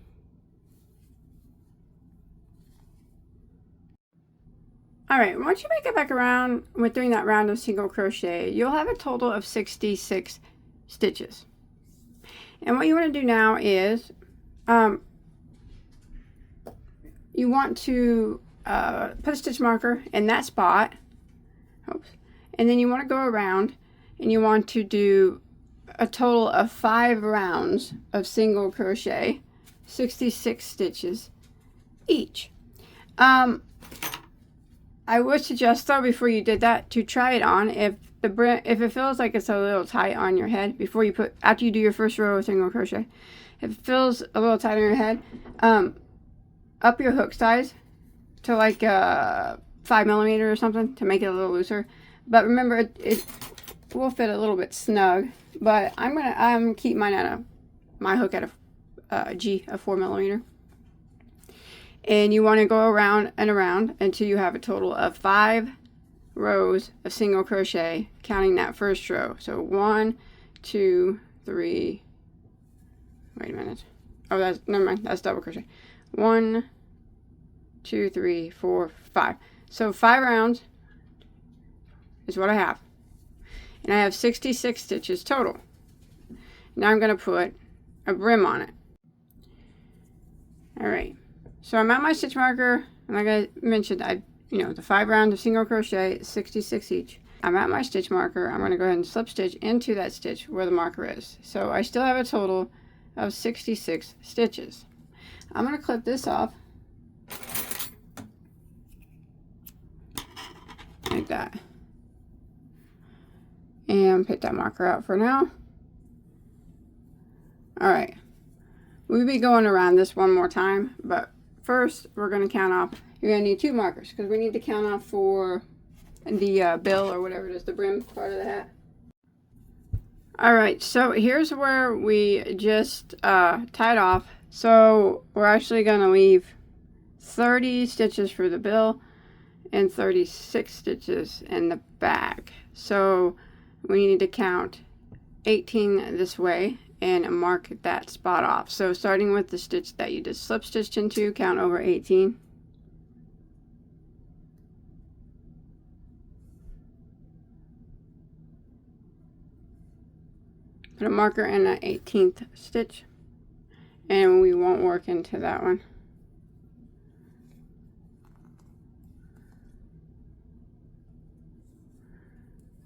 All right, once you make it back around with doing that round of single crochet, you'll have a total of 66 stitches. And what you want to do now is you want to put a stitch marker in that spot. Oops. And then you want to go around and you want to do a total of 5 rounds of single crochet, 66 stitches each. I would suggest though, before you did that, to try it on. If it feels like it's a little tight on your head after you do your first row of single crochet, if it feels a little tight on your head, up your hook size to like 5mm or something to make it a little looser. But remember, it will fit a little bit snug. But I'm gonna keep mine at my hook at a G of 4mm. And you want to go around and around until you have a total of 5 rows of single crochet, counting that first row. So 1, 2, 3. Wait a minute. Oh, that's never mind. That's double crochet. 1, 2, 3, 4, 5. So 5 rounds is what I have, and I have 66 stitches total. Now I'm going to put a brim on it. All right. So I'm at my stitch marker, and like I mentioned, the 5 rounds of single crochet, 66 each. I'm at my stitch marker. I'm going to go ahead and slip stitch into that stitch where the marker is. So I still have a total of 66 stitches. I'm going to clip this off like that and pick that marker out for now. All right, we'll be going around this one more time, but first we're going to count off. You're going to need 2 markers because we need to count off for the bill or whatever it is, the brim part of the hat. All right, so here's where we just tied off. So we're actually going to leave 30 stitches for the bill and 36 stitches in the back. So we need to count 18 this way and mark that spot off. So starting with the stitch that you just slip stitched into, count over 18. Put a marker in that 18th stitch, and we won't work into that one.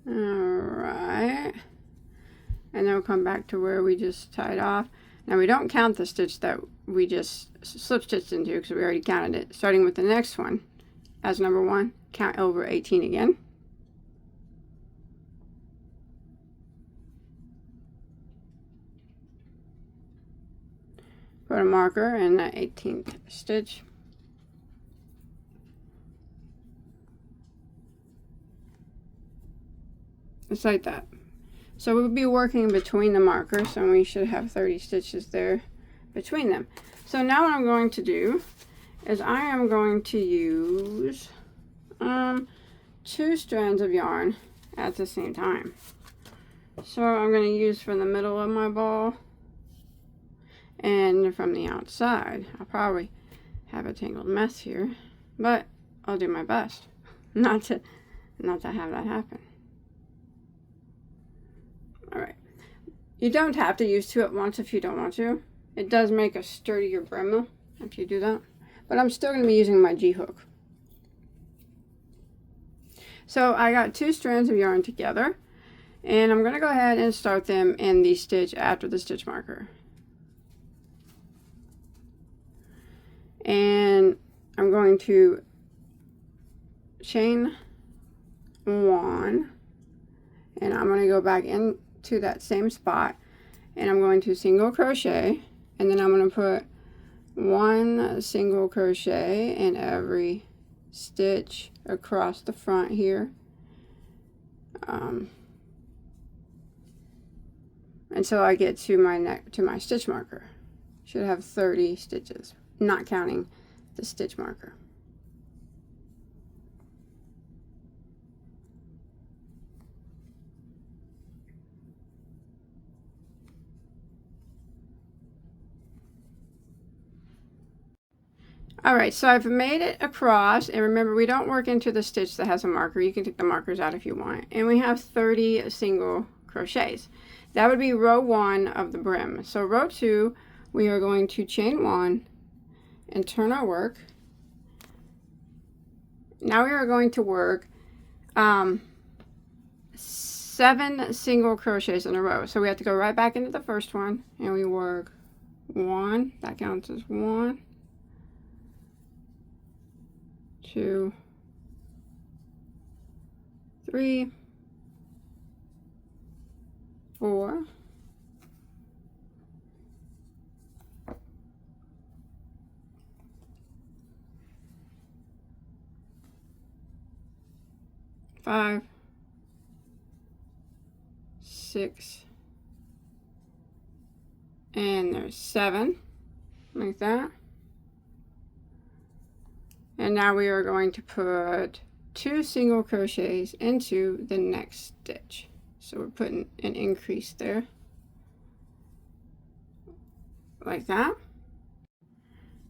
Alright, and then we'll come back to where we just tied off. Now we don't count the stitch that we just slip stitched into because we already counted it. Starting with the next one as number 1, count over 18 again. Put a marker in that 18th stitch. Just like that. So we'll be working between the markers, and we should have 30 stitches there between them. So now what I'm going to do is I am going to use 2 strands of yarn at the same time. So I'm going to use from the middle of my ball and from the outside. I'll probably have a tangled mess here, but I'll do my best not to have that happen. Alright, you don't have to use 2 at once if you don't want to. It does make a sturdier brim if you do that, but I'm still going to be using my G hook. So I got 2 strands of yarn together, and I'm going to go ahead and start them in the stitch after the stitch marker. And I'm going to chain 1, and I'm going to go back into that same spot, and I'm going to single crochet, and then I'm going to put 1 single crochet in every stitch across the front here, until I get to my stitch marker. Should have 30 stitches, not counting the stitch marker. Alright, so I've made it across, and remember, we don't work into the stitch that has a marker. You can take the markers out if you want. And we have 30 single crochets. That would be row 1 of the brim. So row 2, we are going to chain 1 and turn our work. Now we are going to work 7 single crochets in a row. So we have to go right back into the first one, and we work 1, that counts as 1, 2, 3, 4, 5, 6, and there's 7, like that. And now we are going to put 2 single crochets into the next stitch. So we're putting an increase there, like that.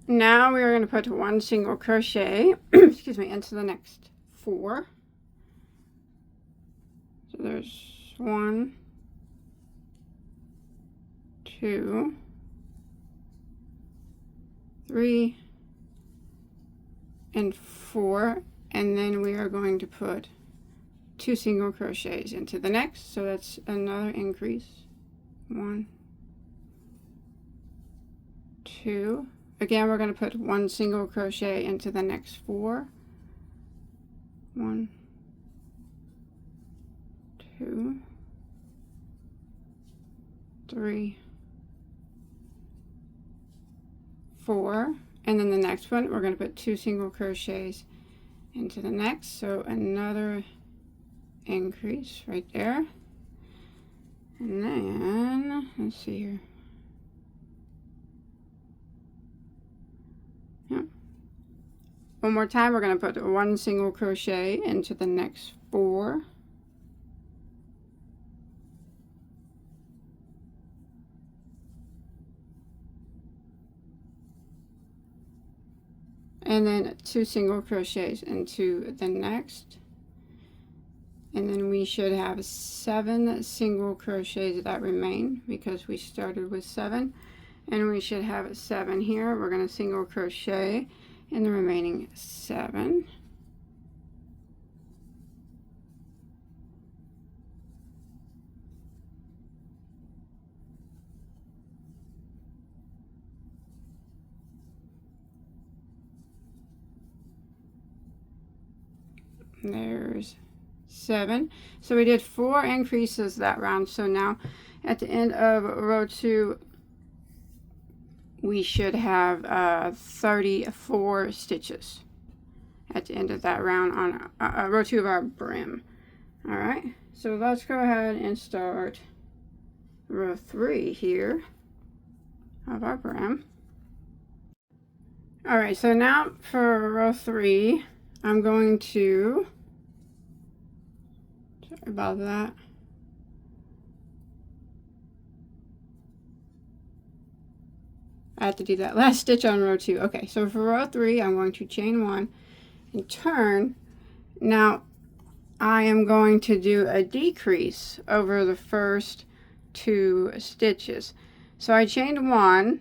Now we are going to put 1 single crochet, excuse me, into the next 4. So there's 1, 2, 3, and 4, and then we are going to put 2 single crochets into the next, so that's another increase. 1, 2. Again, we're going to put 1 single crochet into the next 4. 1, 2, 3, 4. And then the next one, we're going to put 2 single crochets into the next, so another increase right there. And then, let's see here. Yep. One more time, we're going to put 1 single crochet into the next 4. And then 2 single crochets into the next, and then we should have 7 single crochets that remain because we started with 7, and we should have 7 here. We're going to single crochet in the remaining 7. There's 7. So we did 4 increases that round. So now at the end of row 2, we should have 34 stitches at the end of that round on row 2 of our brim. All right, so let's go ahead and start row 3 here of our brim. All right, so now for row 3, I'm going to, sorry about that. I have to do that last stitch on row 2. Okay, so for row 3, I'm going to chain 1 and turn. Now, I am going to do a decrease over the first 2 stitches. So I chained 1,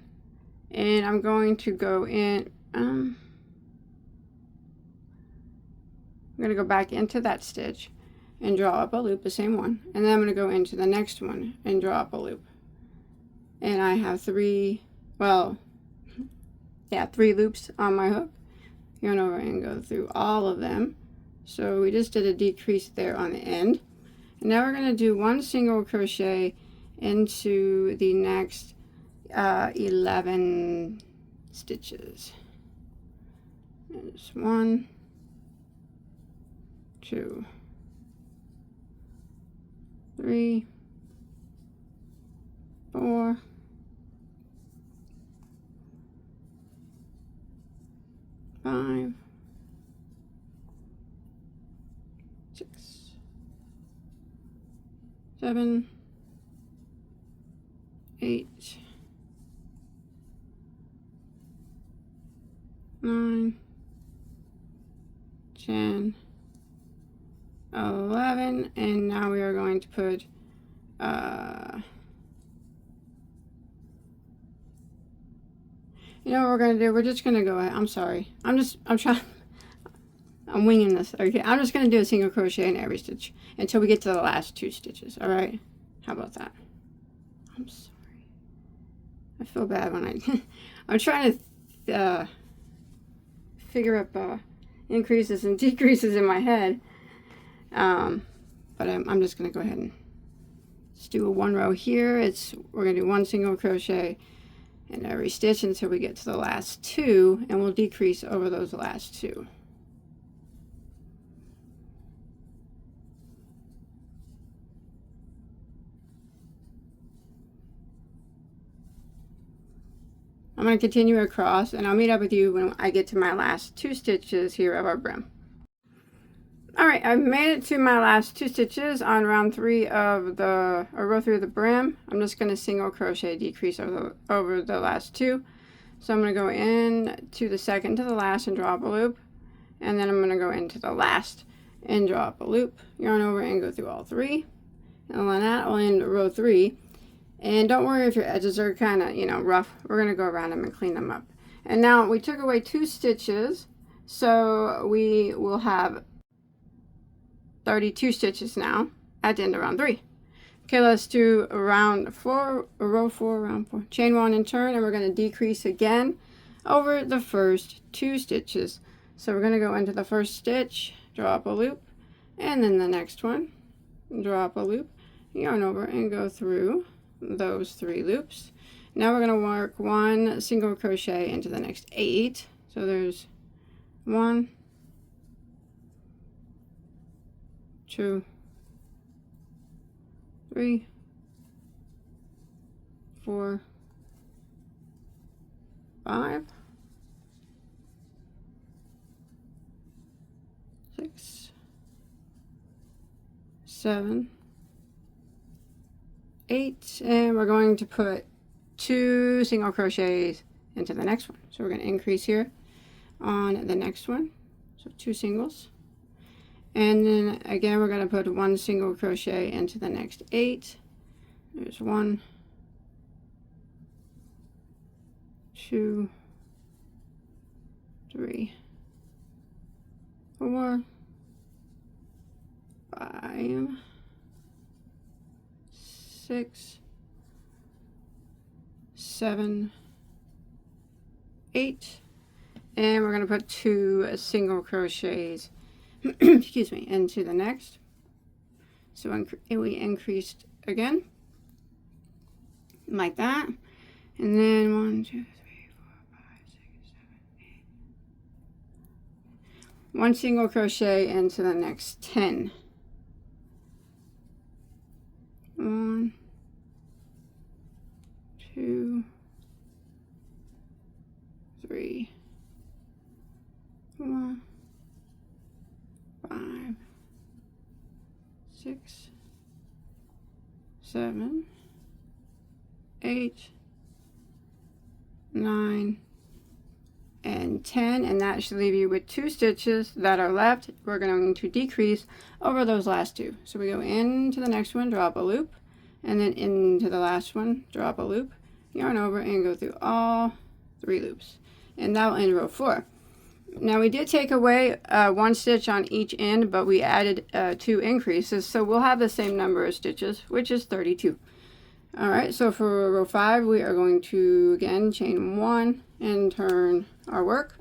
and I'm going to go in, I'm going to go back into that stitch and draw up a loop, the same one, and then I'm going to go into the next one and draw up a loop. And I have 3 loops on my hook. Going over and go through all of them So we just did a decrease there on the end. And now we're going to do 1 single crochet into the next 11 stitches. There's 1, 2, 3, 4, 5, 6, 7, 8, 9, 10, 11, and now we are going to put you know what we're going to do? We're just going to go ahead. I'm sorry. I'm winging this. Okay, I'm just going to do a single crochet in every stitch until we get to the last 2 stitches. All right? How about that? I'm sorry. I feel bad when I'm trying to figure up increases and decreases in my head. But I'm just going to go ahead and just do a 1 row here. We're going to do 1 single crochet in every stitch until we get to the last 2, and we'll decrease over those last 2. I'm going to continue across, and I'll meet up with you when I get to my last 2 stitches here of our brim. Alright, I've made it to my last 2 stitches on round 3 of row 3 of the brim. I'm just going to single crochet decrease over the last 2. So I'm going to go in to the second to the last and draw up a loop, and then I'm going to go into the last and draw up a loop, yarn over and go through all 3, and then that will end row 3. And don't worry if your edges are kind of, you know, rough. We're going to go around them and clean them up. And now we took away 2 stitches, so we will have 32 stitches now at the end of round 3. Okay, let's do round 4, row 4, round 4. Chain 1 and turn, and we're going to decrease again over the first 2 stitches. So we're going to go into the first stitch, draw up a loop, and then the next one, draw up a loop, yarn over, and go through those 3 loops. Now we're going to work 1 single crochet into the next 8. So there's 1, 2, 3, 4, 5, 6, 7, 8, and we're going to put 2 single crochets into the next one. So we're going to increase here on the next one, so 2 singles, and then again we're going to put 1 single crochet into the next 8. There's 1, 2, 3, 4, 5, 6, 7, 8, and we're going to put 2 single crochets excuse me, into the next. So we increased again like that, and then 1, 2, 3, 4, 5, 6, 7, 8. 1 single crochet into the next 10. 1, 2, 3, 4, 5, 6, 7, 8, 9, and 10, and that should leave you with 2 stitches that are left. We're going to decrease over those last 2. So we go into the next one, drop a loop, and then into the last one, drop a loop, yarn over, and go through all 3 loops, and that will end row 4. Now we did take away 1 stitch on each end, but we added 2 increases, so we'll have the same number of stitches, which is 32. Alright, so for row 5 we are going to again chain 1 and turn our work.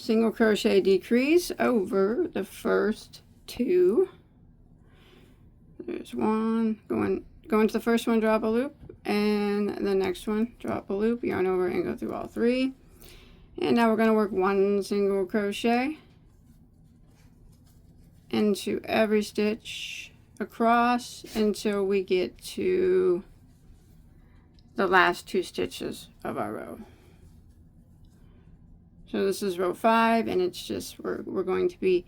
single crochet decrease over the first 2. There's one, go into the first one, drop a loop, and the next one, drop a loop, yarn over and go through all 3. And now we're going to work 1 single crochet into every stitch across until we get to the last 2 stitches of our row. So this is row 5, and it's just we're going to be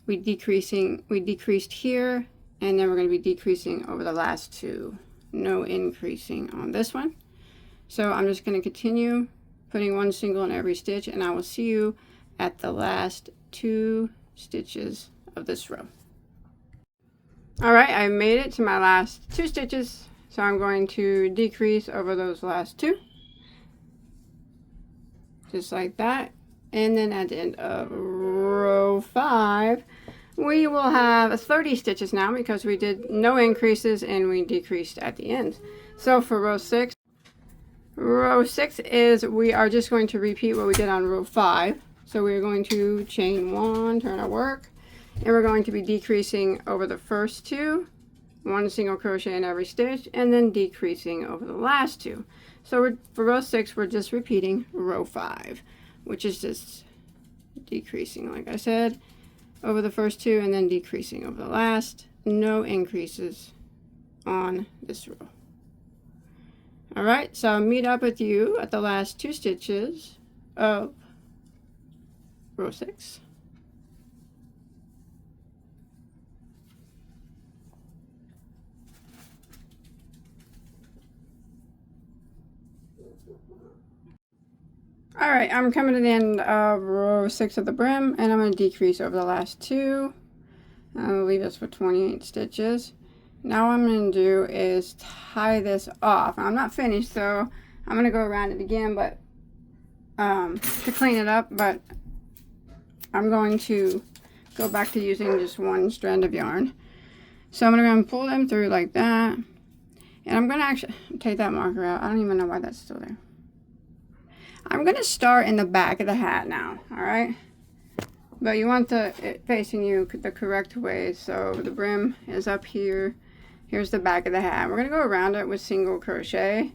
we decreased here, and then we're going to be decreasing over the last 2. No increasing on this one. So I'm just going to continue putting 1 single in every stitch, and I will see you at the last 2 stitches of this row. All right, I made it to my last 2 stitches, so I'm going to decrease over those last 2, just like that. And then at the end of row 5, we will have 30 stitches now because we did no increases and we decreased at the end. So for row 6 is we are just going to repeat what we did on row 5. So we're going to chain 1, turn our work, and we're going to be decreasing over the first 2, 1 single crochet in every stitch, and then decreasing over the last 2. So for row 6, we're just repeating row 5, which is just decreasing, like I said, over the first 2 and then decreasing over the last. No increases on this row. All right, so I'll meet up with you at the last 2 stitches of row 6. All right, I'm coming to the end of row 6 of the brim, and I'm going to decrease over the last 2. I'll leave this for 28 stitches. Now what I'm going to do is tie this off. I'm not finished, so I'm going to go around it again, but to clean it up. But I'm going to go back to using just 1 strand of yarn. So I'm going to pull them through like that, and I'm going to actually take that marker out. I don't even know why that's still there. I'm going to start in the back of the hat now, all right? But you want it facing you the correct way. So the brim is up here. Here's the back of the hat. We're going to go around it with single crochet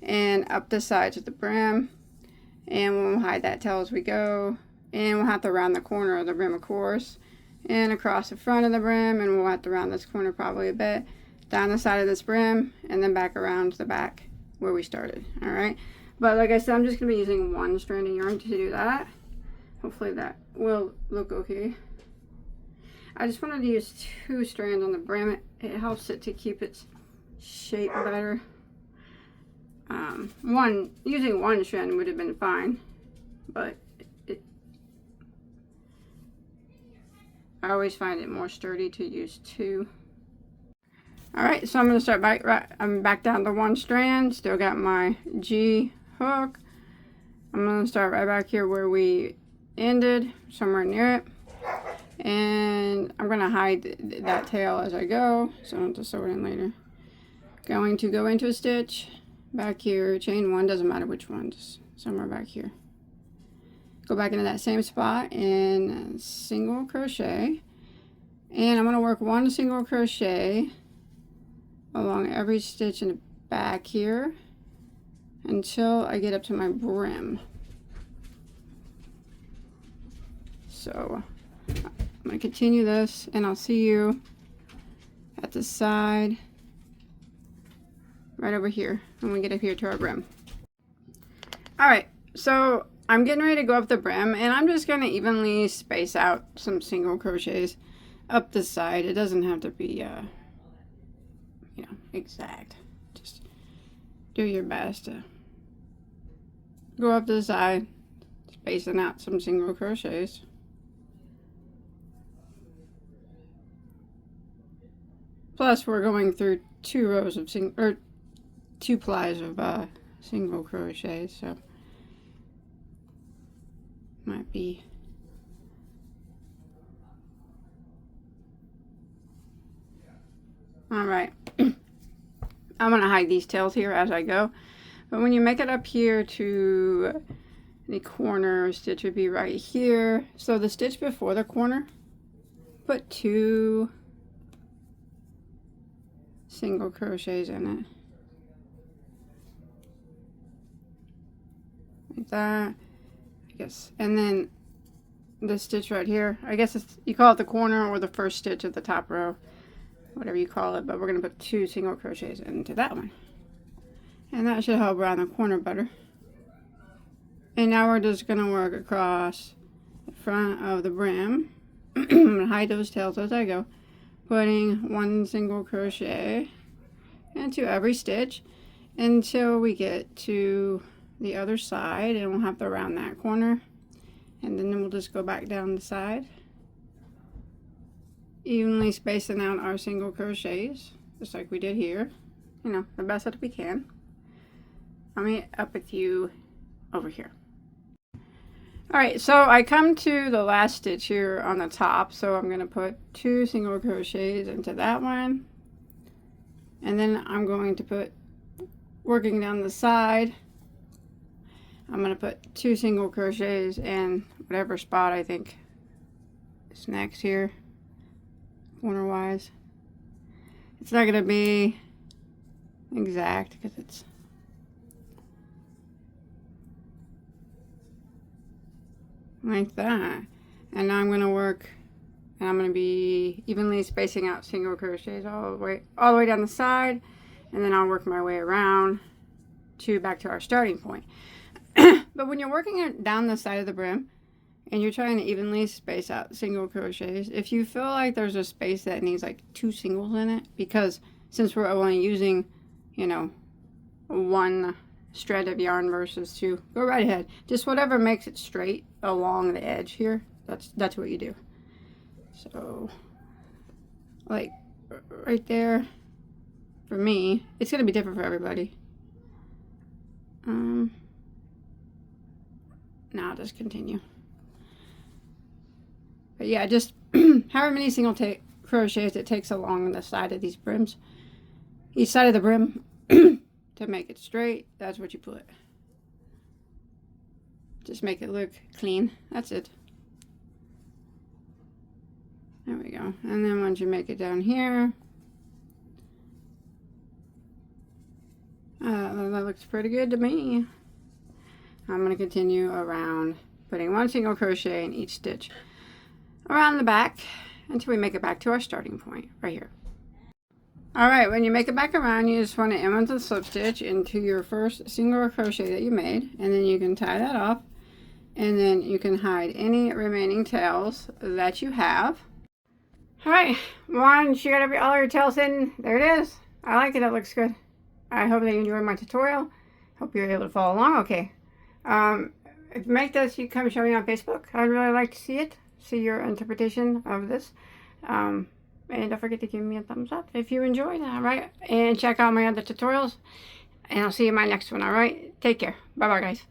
and up the sides of the brim. And we'll hide that tail as we go. And we'll have to round the corner of the brim, of course. And across the front of the brim. And we'll have to round this corner probably a bit. Down the side of this brim. And then back around to the back where we started, all right? But like I said, I'm just going to be using 1 strand of yarn to do that. Hopefully that will look okay. I just wanted to use 2 strands on the brim. It helps it to keep its shape better. Using 1 strand would have been fine, but I always find it more sturdy to use 2. All right, so I'm going to start I'm back down to 1 strand. Still got my G hook. I'm going to start right back here where we ended, somewhere near it, and I'm going to hide that tail as I go, so I don't have to sew it in later. Going to go into a stitch back here, chain 1, doesn't matter which one, just somewhere back here. Go back into that same spot and single crochet, and I'm going to work 1 single crochet along every stitch in the back here until I get up to my brim. So I'm going to continue this, and I'll see you at the side right over here when we get up here to our brim. All right, so I'm getting ready to go up the brim, and I'm just going to evenly space out some single crochets up the side. It doesn't have to be exact. Just do your best to go up to the side, spacing out some single crochets. Plus, we're going through 2 rows of 2 plies of single crochet, so might be all right. I'm going to hide these tails here as I go, but when you make it up here to the corner stitch would be right here. So the stitch before the corner, put 2 single crochets in it. Like that, I guess. And then this stitch right here, I guess it's, you call it the corner or the first stitch of the top row, whatever you call it, but we're going to put 2 single crochets into that one. And that should help around the corner better. And now we're just going to work across the front of the brim. I'm going to hide those tails as I go, putting 1 single crochet into every stitch until we get to the other side, and we'll have to round that corner, and then we'll just go back down the side, evenly spacing out our single crochets just like we did here, you know, the best that we can. I'll meet up with you over here. Alright, so I come to the last stitch here on the top, so I'm going to put 2 single crochets into that one, and then I'm going to put, working down the side, I'm going to put 2 single crochets in whatever spot I think is next here, corner wise. It's not going to be exact because it's like that. And now I'm going to work, and I'm going to be evenly spacing out single crochets all the way down the side, and then I'll work my way around to back to our starting point. But when you're working it down the side of the brim and you're trying to evenly space out single crochets, if you feel like there's a space that needs like 2 singles in it, because since we're only using, you know, 1 strand of yarn versus 2, go right ahead. Just whatever makes it straight along the edge here, that's what you do. So like right there, for me, it's going to be different for everybody. Now I'll just continue. But yeah, just however many single crochets it takes along the side of these brims, each side of the brim, to make it straight, that's what you put. Just make it look clean. That's it. There we go. And then once you make it down here, that looks pretty good to me. I'm going to continue around, putting 1 single crochet in each stitch around the back until we make it back to our starting point right here. Alright, when you make it back around, you just want to end with a slip stitch into your first single crochet that you made, and then you can tie that off, and then you can hide any remaining tails that you have. Alright, once you got all your tails in, there it is. I like it, it looks good. I hope that you enjoyed my tutorial. Hope you're able to follow along okay. If you make this, you come show me on Facebook. I'd really like to see it, see your interpretation of this. And don't forget to give me a thumbs up if you enjoyed, alright? And check out my other tutorials. And I'll see you in my next one, alright? Take care. Bye-bye, guys.